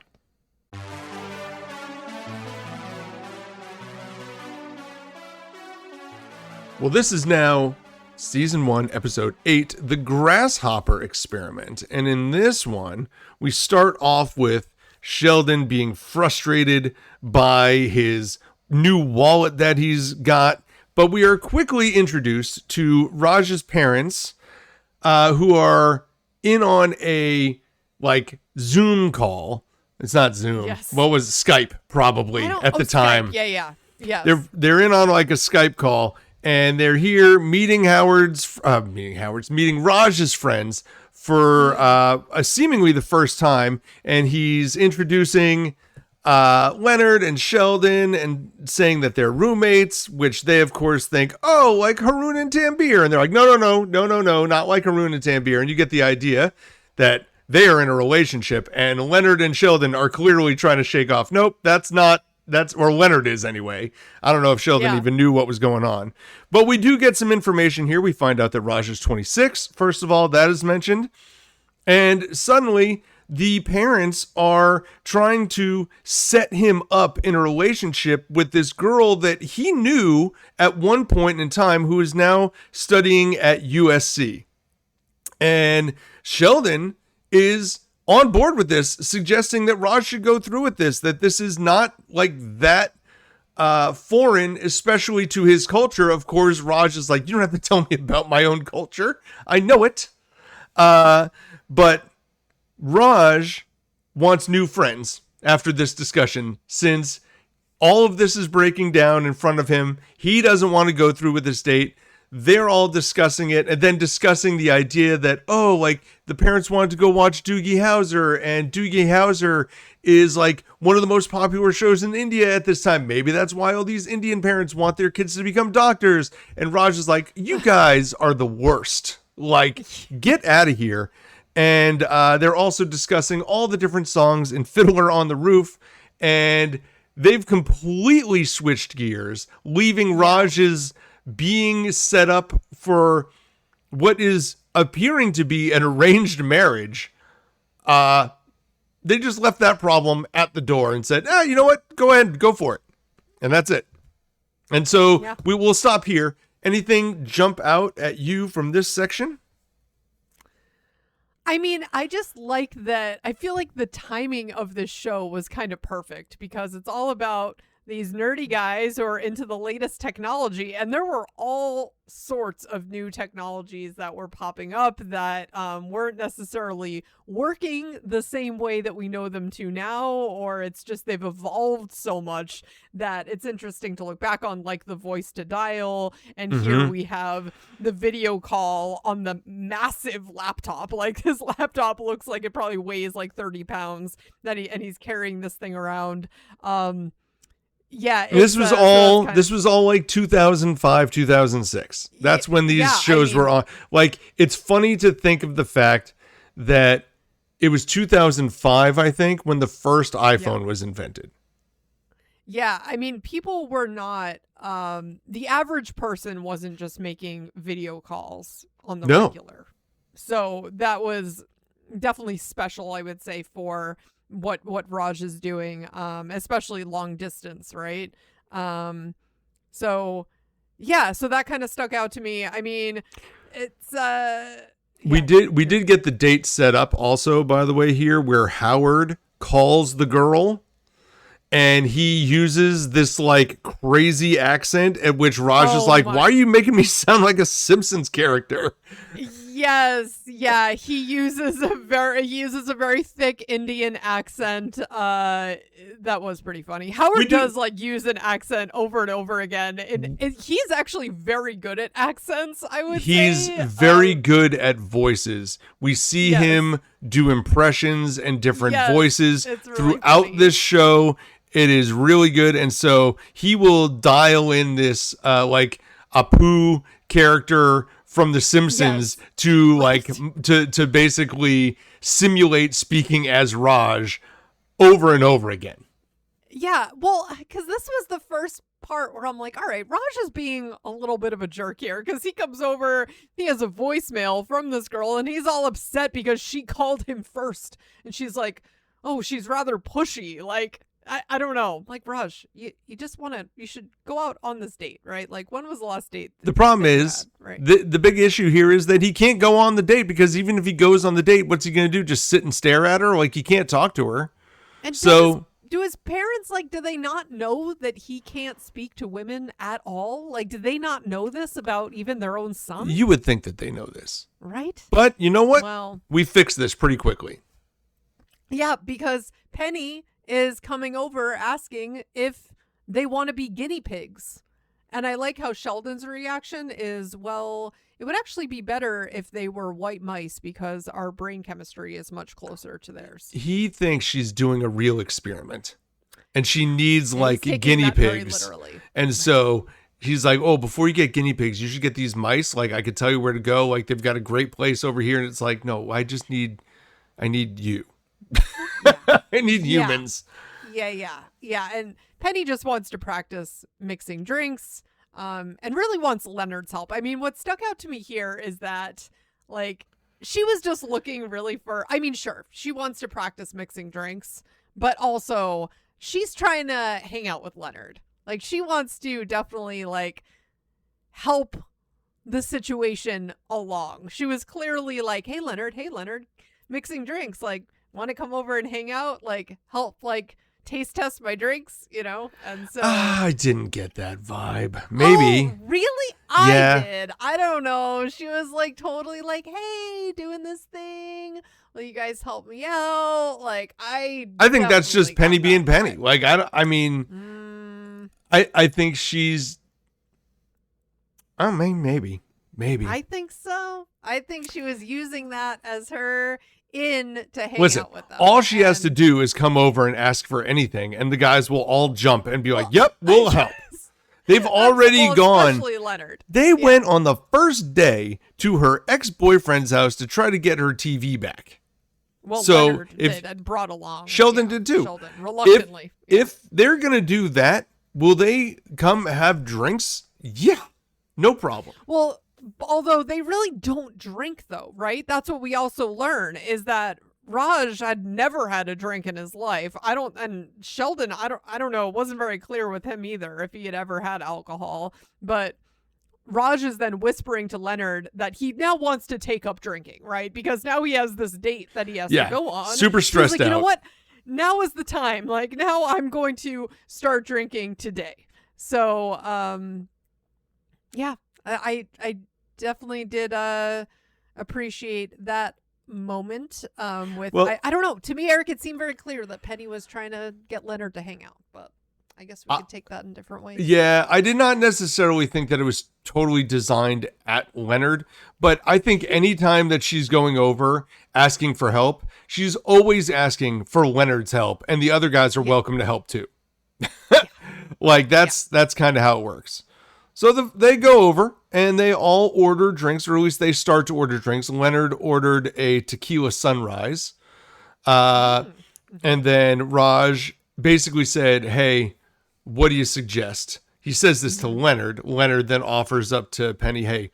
Well, this is now Season 1, Episode 8, The Grasshopper Experiment. And in this one, we start off with Sheldon being frustrated by his new wallet that he's got. But we are quickly introduced to Raj's parents, who are in on a like Zoom call. It's not Zoom. Yes. What was Skype probs at the time? Skype. Yeah. Yes. They're in on like a Skype call, and they're here meeting meeting Raj's friends for seemingly the first time, and he's introducing Leonard and Sheldon and saying that they're roommates, which they of course think, oh, like Haroon and Tanbir, and they're like, no, not like Haroon and Tanbir, and you get the idea that they are in a relationship, and Leonard and Sheldon are clearly trying to shake off. Nope, or Leonard is anyway. I don't know if Sheldon even knew what was going on. But we do get some information here. We find out that Raj is 26. First of all, that is mentioned. And suddenly, the parents are trying to set him up in a relationship with this girl that he knew at one point in time, who is now studying at USC. And Sheldon is on board with this, suggesting that Raj should go through with this, that this is not like that foreign, especially to his culture. Of course, Raj is like, you don't have to tell me about my own culture. I know it. But Raj wants new friends after this discussion, since all of this is breaking down in front of him. He doesn't want to go through with this date. They're all discussing it, and then discussing the idea that, oh, like the parents wanted to go watch Doogie Howser, and Doogie Howser is like one of the most popular shows in India at this time. Maybe that's why all these Indian parents want their kids to become doctors. And Raj is like, you guys are the worst. Like, get out of here. And they're also discussing all the different songs in Fiddler on the Roof, and they've completely switched gears, leaving Raj's being set up for what is appearing to be an arranged marriage. They just left that problem at the door and said, you know what? Go ahead, go for it. And that's it. And so we will stop here. Anything jump out at you from this section? I mean, I just like that. I feel like the timing of this show was kind of perfect, because it's all about these nerdy guys who are into the latest technology, and there were all sorts of new technologies that were popping up that weren't necessarily working the same way that we know them to now, or it's just they've evolved so much that it's interesting to look back on, like the voice to dial, and here we have the video call on the massive laptop. Like, this laptop looks like it probably weighs like 30 pounds and he's carrying this thing around. Yeah, this was all like 2005, 2006. That's when these shows were on. Like, it's funny to think of the fact that it was 2005, I think, when the first iPhone was invented. Yeah, I mean, people were not, the average person wasn't just making video calls on the regular. So that was definitely special, I would say, for what Raj is doing, especially long distance, right? So that kind of stuck out to me. I mean, it's we did get the date set up also, by the way, here, where Howard calls the girl and he uses this like crazy accent, at which Raj is like, why are you making me sound like a Simpsons character? Yes, yeah, he uses a very thick Indian accent. That was pretty funny. Howard does like use an accent over and over again, and he's actually very good at accents, I would say. He's very good at voices. We see him do impressions and different voices throughout this show. It is really good, and so he will dial in this like Apu character from The Simpsons to like to basically simulate speaking as Raj over and over again. Yeah, well, because this was the first part where I'm like, all right, Raj is being a little bit of a jerk here, because he comes over, he has a voicemail from this girl, and he's all upset because she called him first, and she's like, oh, she's rather pushy, like, I don't know. Like, Raj, you should go out on this date, right? Like, when was the last date? The problem is, the big issue here is that he can't go on the date, because even if he goes on the date, what's he going to do? Just sit and stare at her? Like, he can't talk to her. And do his parents, like, do they not know that he can't speak to women at all? Like, do they not know this about even their own son? You would think that they know this. Right? But you know what? Well, we fixed this pretty quickly. Yeah, because Penny is coming over asking if they want to be guinea pigs. And I like how Sheldon's reaction is, well, it would actually be better if they were white mice because our brain chemistry is much closer to theirs. He thinks she's doing a real experiment and she needs like guinea pigs. And so he's like, oh, before you get guinea pigs, you should get these mice. Like, I could tell you where to go. Like, they've got a great place over here. And it's like, no, I need you. I need humans. Yeah. And Penny just wants to practice mixing drinks, and really wants Leonard's help. I mean, what stuck out to me here is that, like, she was just looking really for, I mean, sure, she wants to practice mixing drinks, but also she's trying to hang out with Leonard. Like, she wants to definitely, like, help the situation along. She was clearly like, hey, Leonard, mixing drinks. Like, want to come over and hang out? Like, help, like, taste test my drinks, you know? And so I didn't get that vibe. Maybe. Oh, really? I did. I don't know. She was like totally like, hey, doing this thing. Will you guys help me out? Like, I think that's just Penny being Penny. Like, I think she's maybe. I think so. I think she was using that as her in to hang out with them. All she has to do is come over and ask for anything, and the guys will all jump and be like, yep, we'll help. They've already gone. Especially Leonard. They went on the first day to her ex-boyfriend's house to try to get her TV back. Well, so Leonard did and brought along. Sheldon did too. Sheldon, reluctantly. If they're going to do that, will they come have drinks? Yeah, no problem. Well, although they really don't drink, though, right? That's what we also learn, is that Raj had never had a drink in his life. And Sheldon, I don't know, it wasn't very clear with him either if he had ever had alcohol. But Raj is then whispering to Leonard that he now wants to take up drinking, right? Because now he has this date that he has to go on. Super stressed out. You know what? Now is the time. Like, now I'm going to start drinking today. So, yeah, I definitely did appreciate that moment. I don't know. To me, Eric, it seemed very clear that Penny was trying to get Leonard to hang out, but I guess we could take that in different ways. Yeah, I did not necessarily think that it was totally designed at Leonard, but I think anytime that she's going over asking for help, she's always asking for Leonard's help, and the other guys are welcome to help too. Like, that's kind of how it works. So they go over and they all order drinks, or at least they start to order drinks. Leonard ordered a tequila sunrise. And then Raj basically said, hey, what do you suggest? He says this to Leonard. Leonard then offers up to Penny, hey,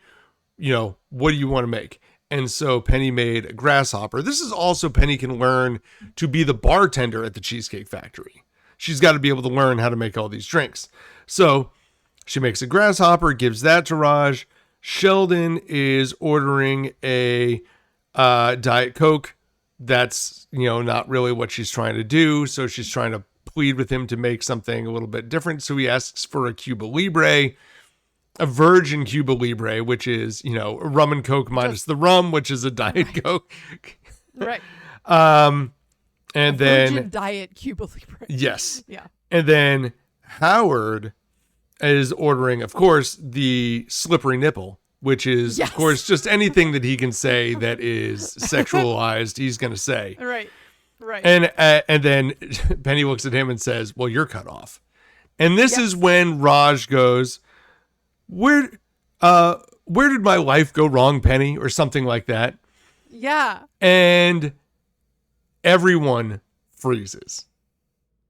what do you want to make? And so Penny made a grasshopper. This is also Penny can learn to be the bartender at the Cheesecake Factory. She's got to be able to learn how to make all these drinks. So she makes a grasshopper, gives that to Raj. Sheldon is ordering a Diet Coke. That's, not really what she's trying to do. So she's trying to plead with him to make something a little bit different. So he asks for a Cuba Libre, a virgin Cuba Libre, which is, rum and Coke minus the rum, which is a Diet Coke. Right. And then virgin Diet Cuba Libre. Yes. Yeah. And then Howard is ordering, of course, the slippery nipple, which is, of course, just anything that he can say that is sexualized, he's going to say. Right. And then Penny looks at him and says, well, you're cut off. And this is when Raj goes, where did my life go wrong, Penny? Or something like that. Yeah. And everyone freezes.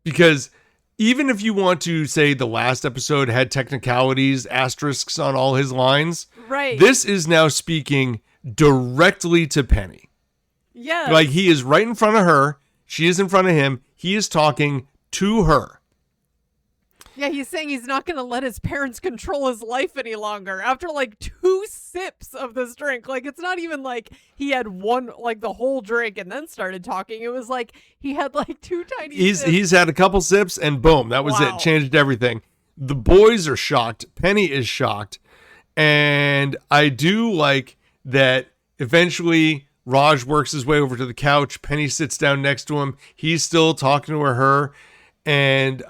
Because even if you want to say the last episode had technicalities, asterisks on all his lines, right? This is now speaking directly to Penny. Yeah. Like, he is right in front of her. She is in front of him. He is talking to her. Yeah, he's saying he's not going to let his parents control his life any longer after like 2 sips of this drink. Like, it's not even like he had one, like the whole drink and then started talking. It was like he had like 2 tiny sips. He's had a couple sips and boom, that was it. Changed everything. The boys are shocked. Penny is shocked. And I do like that eventually Raj works his way over to the couch. Penny sits down next to him. He's still talking to her. And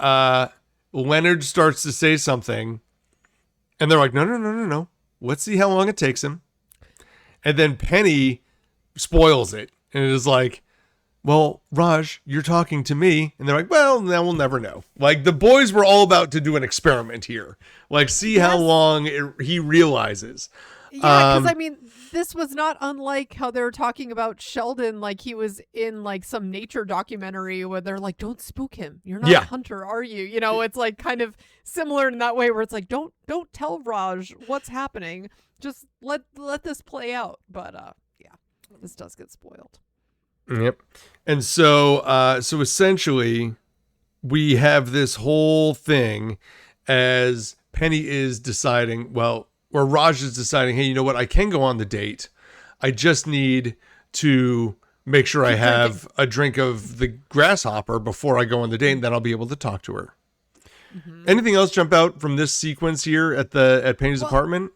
Leonard starts to say something. And they're like, no. Let's see how long it takes him. And then Penny spoils it. And it is like, well, Raj, you're talking to me. And they're like, well, now we'll never know. Like, the boys were all about to do an experiment here. Like, see how long he realizes. Yeah, because, I mean, this was not unlike how they were talking about Sheldon, like he was in, like, some nature documentary where they're like, don't spook him. You're not a hunter, are you? You know, it's, like, kind of similar in that way where it's like, don't tell Raj what's happening. Just let this play out. But, yeah, this does get spoiled. Yep. And so essentially we have this whole thing as Penny is deciding, well, or Raj is deciding, hey, you know what? I can go on the date. I just need to make sure I have a drink of the grasshopper before I go on the date, and then I'll be able to talk to her. Mm-hmm. Anything else jump out from this sequence here at Penny's apartment?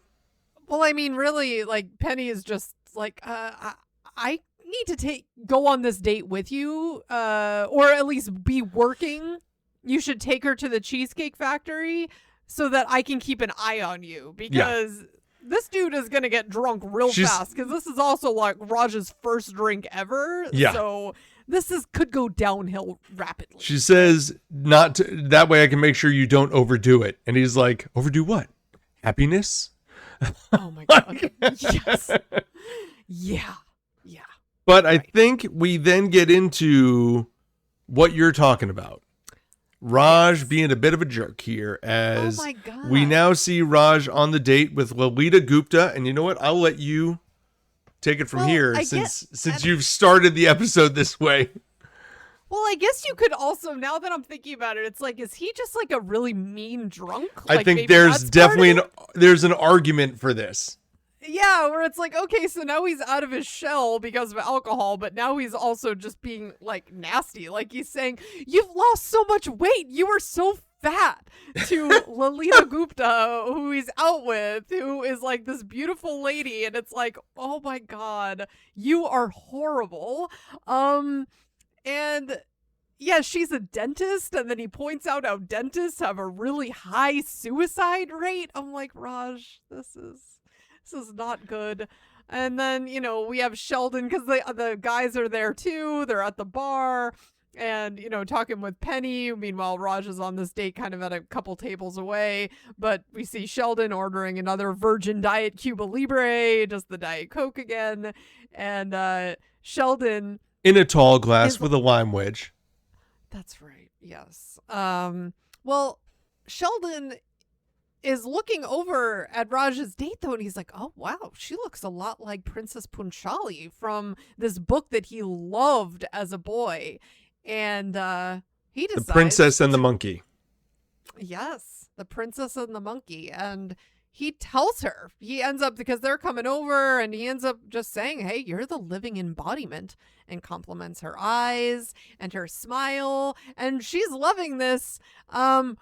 Well, I mean, really, like, Penny is just like, I need to go on this date with you, or at least be working. You should take her to the Cheesecake Factory so that I can keep an eye on you, because this dude is going to get drunk real fast, because this is also like Raj's first drink ever. Yeah. So this could go downhill rapidly. She says, not to, that way I can make sure you don't overdo it. And he's like, overdo what? Happiness? Oh my God. Yes. Yeah. But I think we then get into what you're talking about. Raj being a bit of a jerk here, as we now see Raj on the date with Lalita Gupta. And you know what? I'll let you take it from here, since you've started the episode this way. Well, I guess you could also, now that I'm thinking about it, it's like, is he just like a really mean drunk? I think there's definitely there's an argument for this. Yeah, where it's like, okay, so now he's out of his shell because of alcohol, but now he's also just being, like, nasty. Like, he's saying, you've lost so much weight. You were so fat, to Lalita Gupta, who he's out with, who is, like, this beautiful lady. And it's like, oh, my God, you are horrible. And yeah, she's a dentist. And then he points out how dentists have a really high suicide rate. I'm like, Raj, this is not good. And then, you know, we have Sheldon, because the guys are there too. They're at the bar and, you know, talking with Penny. Meanwhile, Raj is on this date kind of at a couple tables away. But we see Sheldon ordering another Virgin Diet Cuba Libre, just the Diet Coke again. And Sheldon... in a tall glass with a lime wedge. That's right. Yes. Well, Sheldon is looking over at Raj's date, though, and he's like, oh, wow, she looks a lot like Princess Punchali from this book that he loved as a boy. And he decides... The Princess and the Monkey. Yes, The Princess and the Monkey. And he tells her, he ends up, because they're coming over, and he ends up just saying, hey, you're the living embodiment, and compliments her eyes and her smile. And she's loving this. I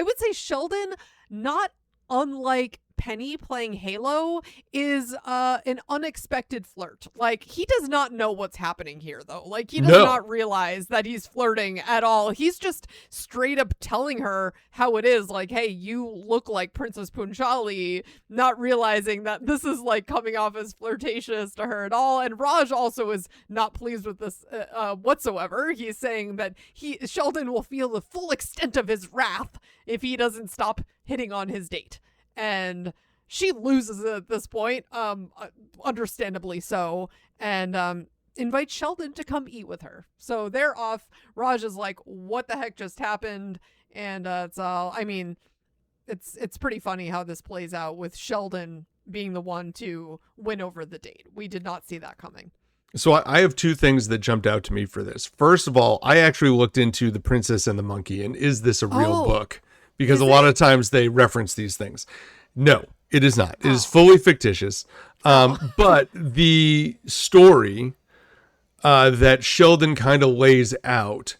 would say Sheldon, not unlike Penny playing Halo, is an unexpected flirt. Like, he does not know what's happening here, though. Like, he does not realize that he's flirting at all. He's just straight up telling her how it is. Like, hey, you look like Princess Punchali, not realizing that this is, like, coming off as flirtatious to her at all. And Raj also is not pleased with this whatsoever. He's saying that Sheldon will feel the full extent of his wrath if he doesn't stop hitting on his date. And she loses at this point, understandably so, and invites Sheldon to come eat with her. So they're off. Raj is like, what the heck just happened? And it's all, I mean, it's pretty funny how this plays out with Sheldon being the one to win over the date. We did not see that coming. So I have two things that jumped out to me for this. First of all, I actually looked into The Princess and the Monkey, and is this a real book? Because a lot of times they reference these things. No, it is not. It is fully fictitious. But the story that Sheldon kind of lays out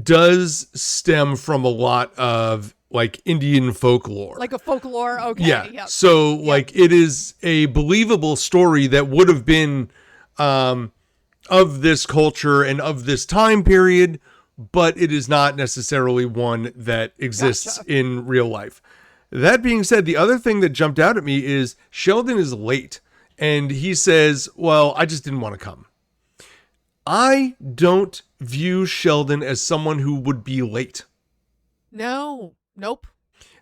does stem from a lot of like Indian folklore. Like a folklore? Okay. Yeah. Yep. So like it is a believable story that would have been of this culture and of this time period, but it is not necessarily one that exists in real life. That being said, the other thing that jumped out at me is Sheldon is late, and he says, well, I just didn't want to come. I don't view Sheldon as someone who would be late. No. Nope.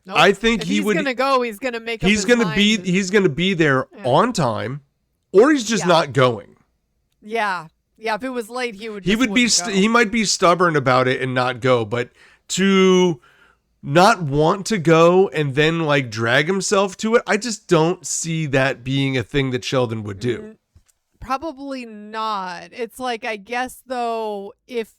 I think if he's going to go, he's going to make up he's going to be there on time, or he's just not going. Yeah. Yeah, if it was late, he would he might be stubborn about it and not go, but to not want to go and then like drag himself to it, I just don't see that being a thing that Sheldon would do. Probably not. It's like, I guess though, if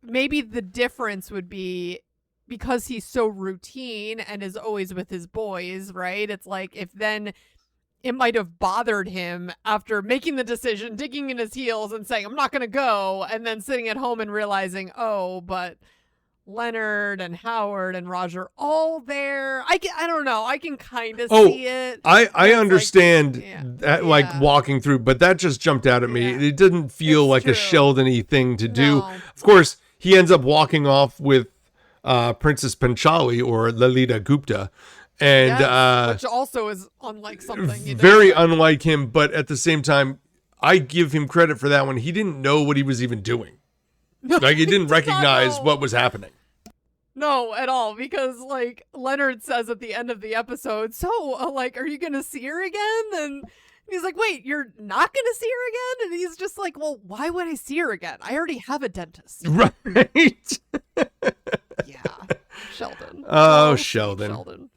maybe the difference would be because he's so routine and is always with his boys, right? It's like if then it might have bothered him after making the decision, digging in his heels and saying, I'm not going to go. And then sitting at home and realizing, oh, but Leonard and Howard and Roger all there. I don't know. I can kind of see it. I understand that, like walking through, but that just jumped out at me. It didn't feel like a Sheldon-y thing to do. Of course, he ends up walking off with Princess Panchali or Lalita Gupta. And which also is unlike something. Very unlike him, but at the same time, I give him credit for that one. He didn't know what he was even doing. Like, he didn't recognize what was happening. No, at all, because, like, Leonard says at the end of the episode, so, like, are you going to see her again? And he's like, wait, you're not going to see her again? And he's just like, well, why would I see her again? I already have a dentist. Right. Yeah. Sheldon. Oh, Sheldon.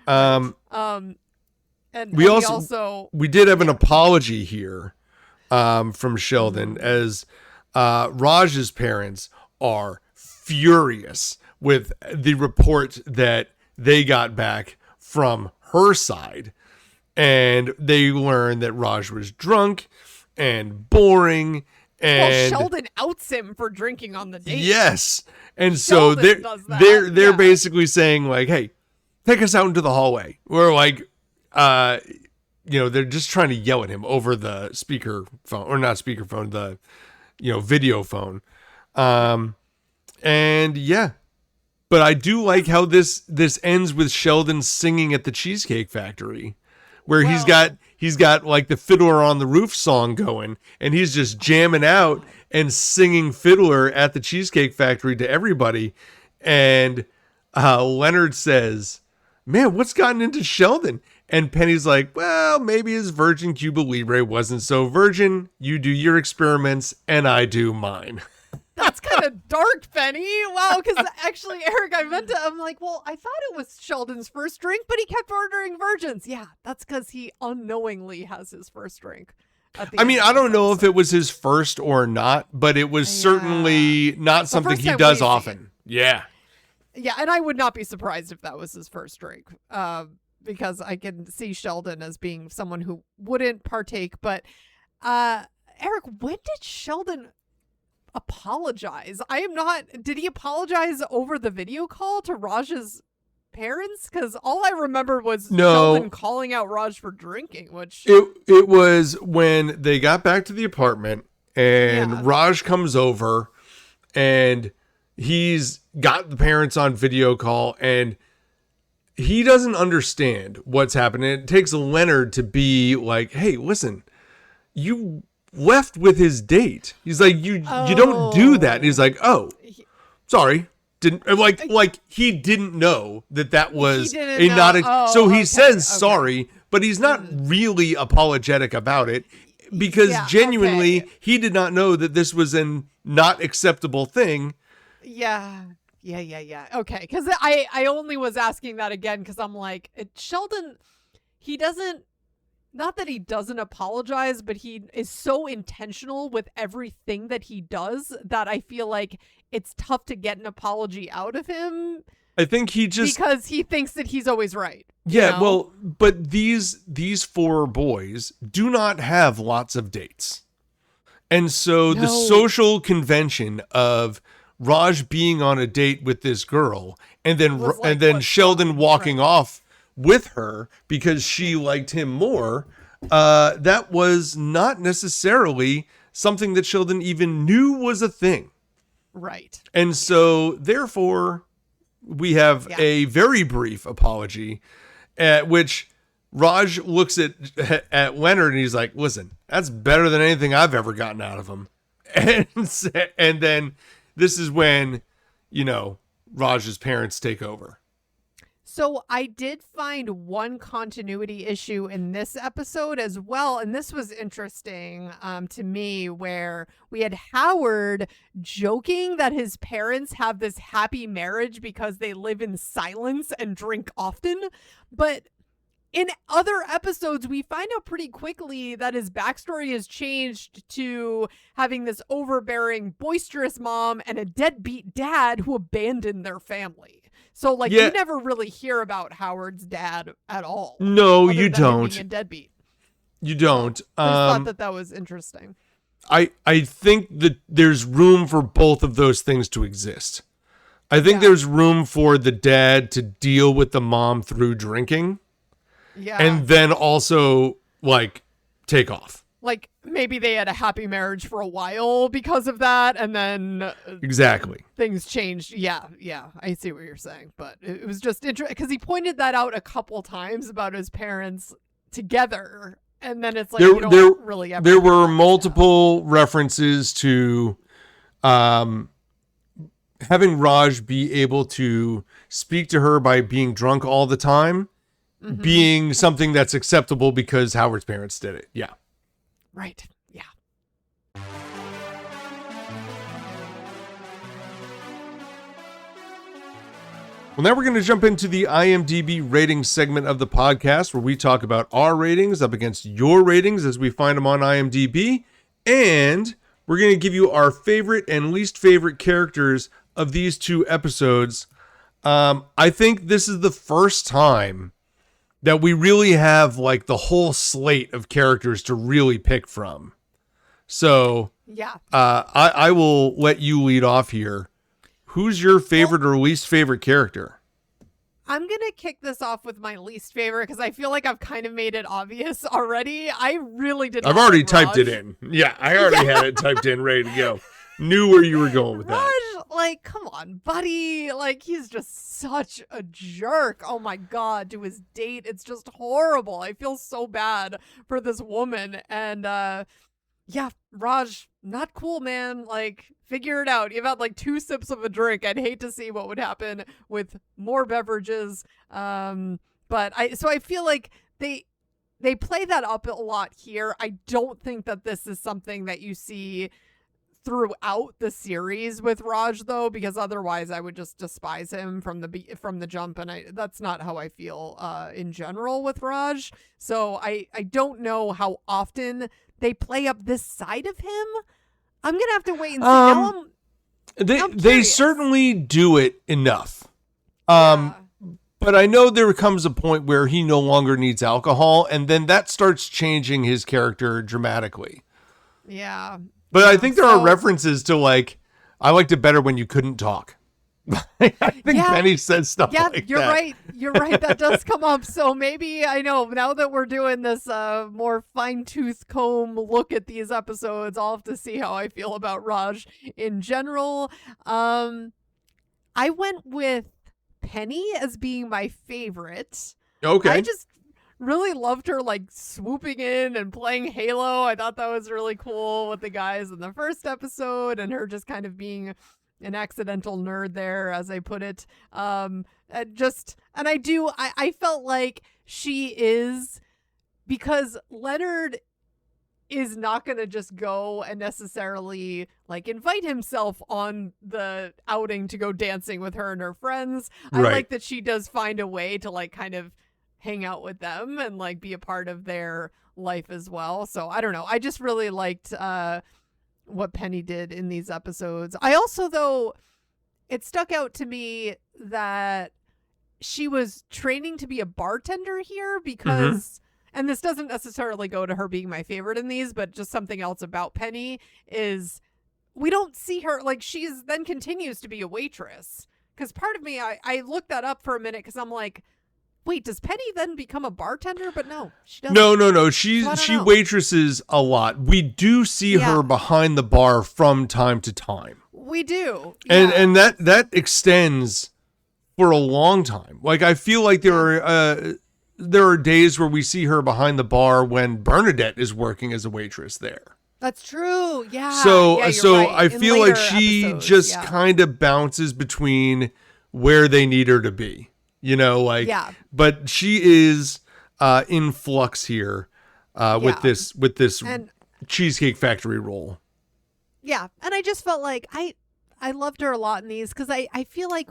And we did have an apology here from Sheldon, as Raj's parents are furious with the report that they got back from her side, and they learned that Raj was drunk and boring. And Sheldon outs him for drinking on the date. Yes, and so they're basically saying like, "Hey, take us out into the hallway." We're like, they're just trying to yell at him over the speakerphone, or not speakerphone, the video phone. But I do like how this ends with Sheldon singing at the Cheesecake Factory, where he's got like the Fiddler on the Roof song going, and he's just jamming out and singing Fiddler at the Cheesecake Factory to everybody. And Leonard says, "Man, what's gotten into Sheldon?" And Penny's like, "Well, maybe his Virgin Cuba Libre wasn't so virgin. You do your experiments and I do mine." That's kind of dark, Penny. Wow, because actually, Eric, I'm like, well, I thought it was Sheldon's first drink, but he kept ordering virgins. Yeah, that's because he unknowingly has his first drink. I mean, I don't know if it was his first or not, but it was certainly not something he does often. Yeah. Yeah, and I would not be surprised if that was his first drink, because I can see Sheldon as being someone who wouldn't partake. But Eric, when did Sheldon apologize? Did he apologize over the video call to Raj's parents? Because all I remember was Sheldon calling out Raj for drinking, which it was when they got back to the apartment and Raj comes over and he's got the parents on video call and he doesn't understand what's happening. It takes Leonard to be like, "Hey, listen, you left with his date." He's like, you don't do that. And he's like, "Oh, sorry." Didn't like he didn't know that was so he says sorry, but he's not really apologetic about it, because genuinely he did not know that this was an not acceptable thing. Yeah. Okay, because I only was asking that again because I'm like, Sheldon, he doesn't not that he doesn't apologize, but he is so intentional with everything that he does that I feel like it's tough to get an apology out of him. I think he just... because he thinks that he's always right. Yeah, you know? well, but these 4 boys do not have lots of dates. And so the social convention of Raj being on a date with this girl and then Sheldon walking off with her because she liked him more, that was not necessarily something that Sheldon even knew was a thing. Right. And so therefore we have a very brief apology at which Raj looks at Leonard and he's like, listen, that's better than anything I've ever gotten out of him. And then this is when, Raj's parents take over. So I did find one continuity issue in this episode as well. And this was interesting to me, where we had Howard joking that his parents have this happy marriage because they live in silence and drink often. But in other episodes, we find out pretty quickly that his backstory has changed to having this overbearing, boisterous mom and a deadbeat dad who abandoned their family. So, you never really hear about Howard's dad at all. No, you don't. Being a deadbeat. You don't. I thought that was interesting. I think that there's room for both of those things to exist. I think there's room for the dad to deal with the mom through drinking. Yeah. And then also, take off. Maybe they had a happy marriage for a while because of that, and then exactly things changed. Yeah, I see what you're saying, but it was just interesting because he pointed that out a couple times about his parents together, and then it's there were multiple references to having Raj be able to speak to her by being drunk all the time, being something that's acceptable because Howard's parents did it. Yeah. Right. Yeah. Well, now we're going to jump into the IMDb ratings segment of the podcast where we talk about our ratings up against your ratings as we find them on IMDb. And we're going to give you our favorite and least favorite characters of these 2 episodes. I think this is the first time that we really have the whole slate of characters to really pick from. So I will let you lead off here. Who's your favorite or least favorite character? I'm going to kick this off with my least favorite because I feel like I've kind of made it obvious already. I really did not. I've already typed it in. Yeah, I already had it typed in, ready to go. Knew where you were going with that. Raj, come on, buddy. He's just such a jerk. Oh my God, to his date. It's just horrible. I feel so bad for this woman. And Raj, not cool, man. Figure it out. You've had 2 sips of a drink. I'd hate to see what would happen with more beverages. But I feel like they play that up a lot here. I don't think that this is something that you see throughout the series with Raj, though, because otherwise I would just despise him from the jump, and that's not how I feel in general with Raj. So I don't know how often they play up this side of him. I'm gonna have to wait and see. They certainly do it enough. But I know there comes a point where he no longer needs alcohol, and then that starts changing his character dramatically. Yeah. But I think there are references to I liked it better when you couldn't talk. I think Penny says stuff like that. You're right. That does come up. So maybe, I know, now that we're doing this more fine-tooth comb look at these episodes, I'll have to see how I feel about Raj in general. I went with Penny as being my favorite. Okay. I just really loved her swooping in and playing Halo. I thought that was really cool with the guys in the first episode, and her just kind of being an accidental nerd there, as I put it. I felt like she is, because Leonard is not going to just go and necessarily invite himself on the outing to go dancing with her and her friends. Right. I like that she does find a way to kind of hang out with them and like be a part of their life as well. So I don't know. I just really liked what Penny did in these episodes. I also, though, it stuck out to me that she was training to be a bartender here because, and this doesn't necessarily go to her being my favorite in these, but just something else about Penny is we don't see her, like, she's then continues to be a waitress. Because part of me, I looked that up for a minute because I'm like, wait, does Penny then become a bartender? But no, she doesn't. No. She waitresses a lot. We do see her behind the bar from time to time. We do. And that extends for a long time. Like, I feel like there are days where we see her behind the bar when Bernadette is working as a waitress there. That's true. Yeah. So right. I feel like she just kind of bounces between where they need her to be. You know, like, but she is in flux here with this and Cheesecake Factory role. Yeah. And I just felt like I loved her a lot in these because I feel like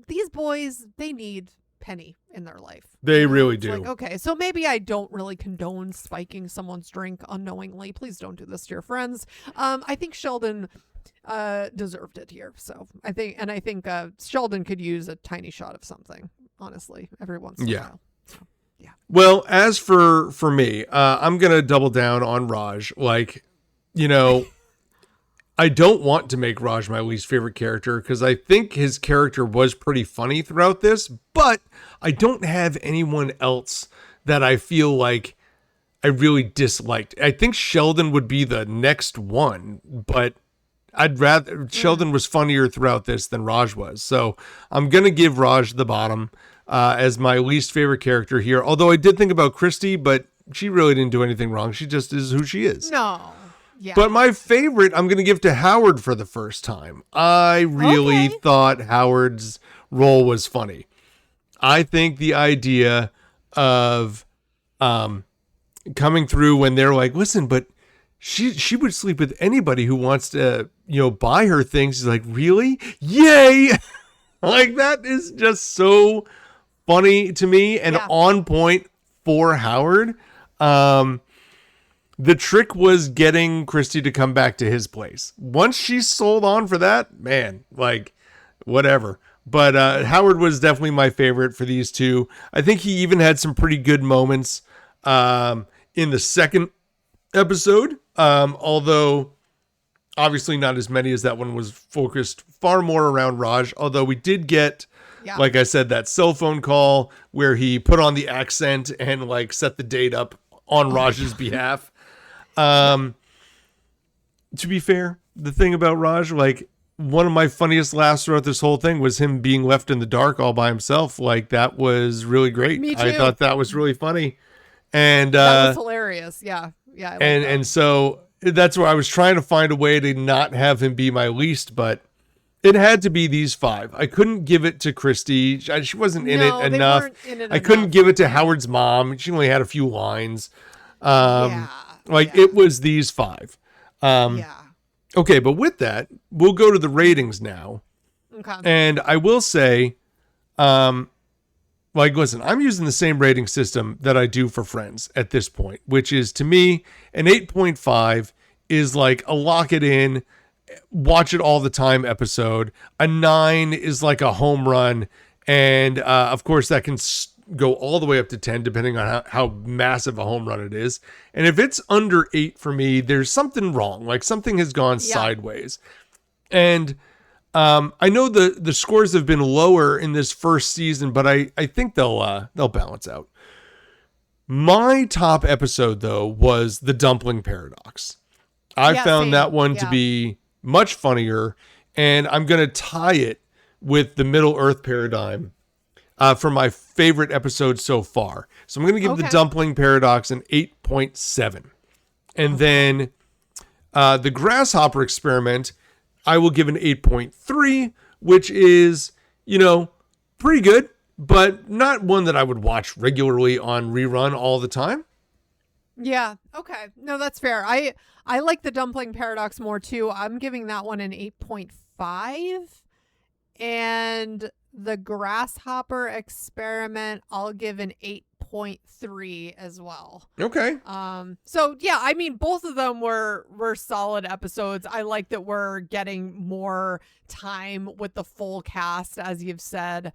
these boys, they need Penny in their life. They really do. Like, okay, so maybe I don't really condone spiking someone's drink unknowingly. Please don't do this to your friends. I think Sheldon deserved it here. So I think Sheldon could use a tiny shot of something, honestly, every once in a while. So, yeah. Well, as for me, I'm going to double down on Raj. Like, you know, I don't want to make Raj my least favorite character because I think his character was pretty funny throughout this, but I don't have anyone else that I feel like I really disliked. I think Sheldon would be the next one, but I'd rather Sheldon was funnier throughout this than Raj was. So I'm going to give Raj the bottom as my least favorite character here. Although I did think about Christy, but she really didn't do anything wrong. She just is who she is. No. Yeah. But my favorite, I'm going to give to Howard for the first time. I really thought Howard's role was funny. I think the idea of coming through when they're like, listen, but she would sleep with anybody who wants to, buy her things. She's like, really? Yay! Like, that is just so funny to me and on point for Howard. The trick was getting Christy to come back to his place. Once she sold on for that, man, like, whatever. But Howard was definitely my favorite for these two. I think he even had some pretty good moments in the second episode, although obviously not as many as that one was focused far more around Raj. Although we did get, like I said, that cell phone call where he put on the accent and like set the date up on Raj's behalf. To be fair, the thing about Raj, like, one of my funniest laughs throughout this whole thing was him being left in the dark all by himself. Like, that was really great. Me too. I thought that was really funny. And that was hilarious. Yeah. Yeah. And so that's where I was trying to find a way to not have him be my least, but it had to be these five. I couldn't give it to Christy. She wasn't in it enough. I couldn't give it to Howard's mom. She only had a few lines. It was these five. Okay, but with that, we'll go to the ratings now. Okay. And I will say, listen, I'm using the same rating system that I do for Friends at this point, which is, to me, an 8.5 is like a lock it in, watch it all the time episode. A 9 is like a home run. And, of course, that can go all the way up to 10, depending on how massive a home run it is. And if it's under 8 for me, there's something wrong. Like, something has gone sideways. And I know the scores have been lower in this first season, but I think they'll balance out. My top episode, though, was The Dumpling Paradox. I found that one to be much funnier, and I'm going to tie it with the Middle Earth Paradigm for my favorite episode so far. So I'm going to give The Dumpling Paradox an 8.7. And then the Grasshopper Experiment, I will give an 8.3, which is, pretty good, but not one that I would watch regularly on rerun all the time. Yeah. Okay. No, that's fair. I like the Dumpling Paradox more too. I'm giving that one an 8.5. And the Grasshopper Experiment, I'll give an 8.5. 8.3 as well. Okay. So yeah, I mean, both of them were solid episodes. I like that we're getting more time with the full cast, as you've said.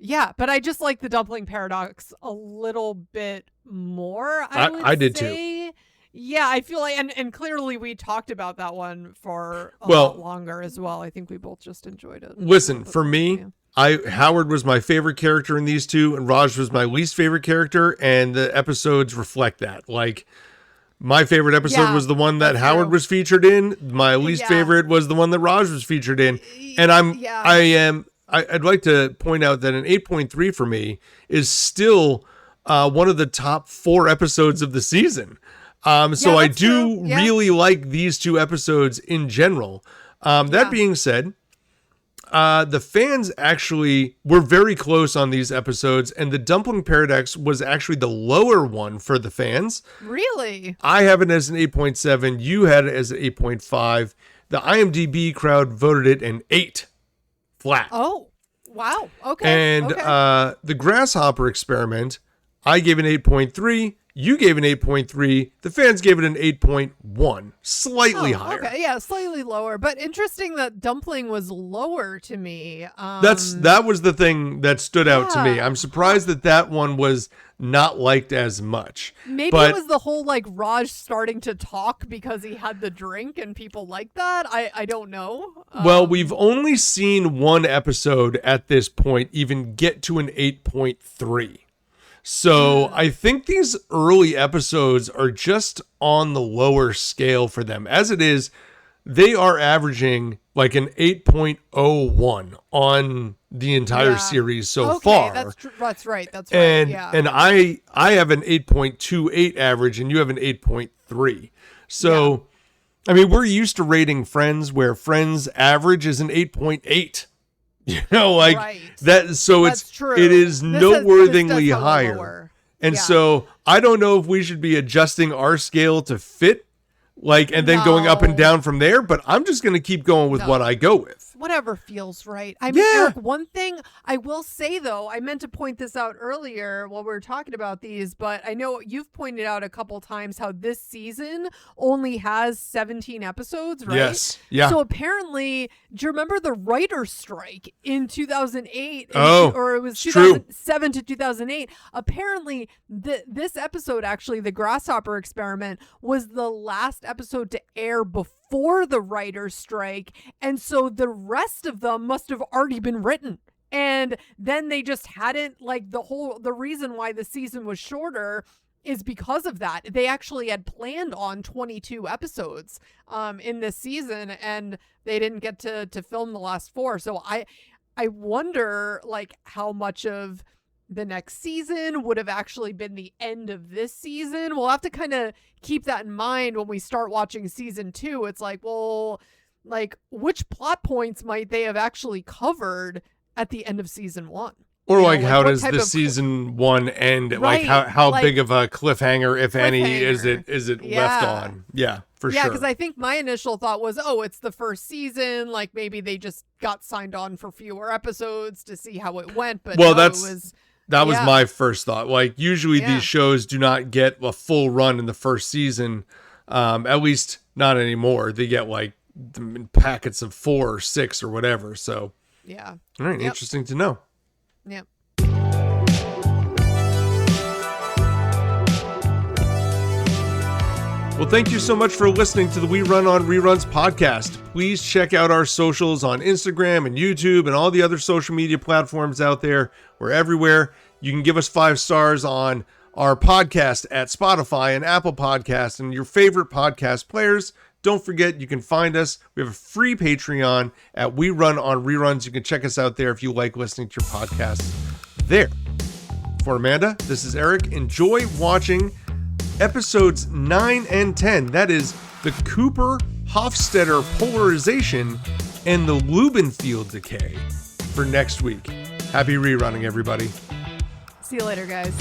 Yeah, but I just like the Dumpling Paradox a little bit more. I did too. Yeah, I feel like, and clearly we talked about that one for a lot longer as well. I think we both just enjoyed it. Listen, for me, Howard was my favorite character in these two, and Raj was my least favorite character, and the episodes reflect that. Like, my favorite episode was the one that Howard was featured in. My least favorite was the one that Raj was featured in. And I'd like to point out that an 8.3 for me is still one of the top 4 episodes of the season. So I do really like these 2 episodes in general. That being said, the fans actually were very close on these episodes, and the Dumpling Paradox was actually the lower one for the fans. Really? I have it as an 8.7. You had it as an 8.5. The IMDb crowd voted it an 8 flat. Oh, wow. Okay. And the Grasshopper Experiment, I gave an 8.3. You gave an 8.3. The fans gave it an 8.1. Slightly higher. Okay, yeah, slightly lower. But interesting that Dumpling was lower to me. That was the thing that stood out to me. I'm surprised that one was not liked as much. Maybe it was the whole like Raj starting to talk because he had the drink and people like that. I don't know. Well, we've only seen one episode at this point even get to an 8.3. So I think these early episodes are just on the lower scale for them. As it is, they are averaging like an 8.01 on the entire series so far. That's right. And I have an 8.28 average and you have an 8.3. So, I mean, we're used to rating Friends where Friends average is an 8.8. You know, like that. So it is noteworthily higher. And so I don't know if we should be adjusting our scale to fit, like, and then going up and down from there. But I'm just going to keep going with what I go with. Whatever feels right. I mean, Eric, one thing I will say, though, I meant to point this out earlier while we were talking about these, but I know you've pointed out a couple times how this season only has 17 episodes, right? Yes. Yeah. So apparently, do you remember the writer's strike in 2008? Or it was 2007 to 2008. Apparently, this episode, actually, the Grasshopper Experiment, was the last episode to air before the writer's strike, and so the rest of them must have already been written, and then they just hadn't, like, the reason why the season was shorter is because of that. They actually had planned on 22 episodes in this season, and they didn't get to film the last 4. So I wonder, like, how much of the next season would have actually been the end of this season. We'll have to kind of keep that in mind when we start watching season 2. It's like, well, like, which plot points might they have actually covered at the end of season 1? Or like how does the season 1 end? Like how big of a cliffhanger, if any, is it left on? Yeah, for sure. Yeah, because I think my initial thought was, it's the first season. Like, maybe they just got signed on for fewer episodes to see how it went. But that was my first thought. Like, usually these shows do not get a full run in the first season. At least not anymore. They get like packets of 4 or 6 or whatever. So yeah. All right. Interesting to know. Yep. Well, thank you so much for listening to the We Run on Reruns podcast. Please check out our socials on Instagram and YouTube and all the other social media platforms out there. We're everywhere. You can give us 5 stars on our podcast at Spotify and Apple Podcasts and your favorite podcast players. Don't forget, you can find us. We have a free Patreon at We Run on Reruns. You can check us out there if you like listening to your podcasts there. For Amanda, this is Eric. Enjoy watching episodes 9 and 10. That is the Cooper-Hofstadter polarization and the Leubenfield decay for next week. Happy rerunning, everybody. See you later, guys.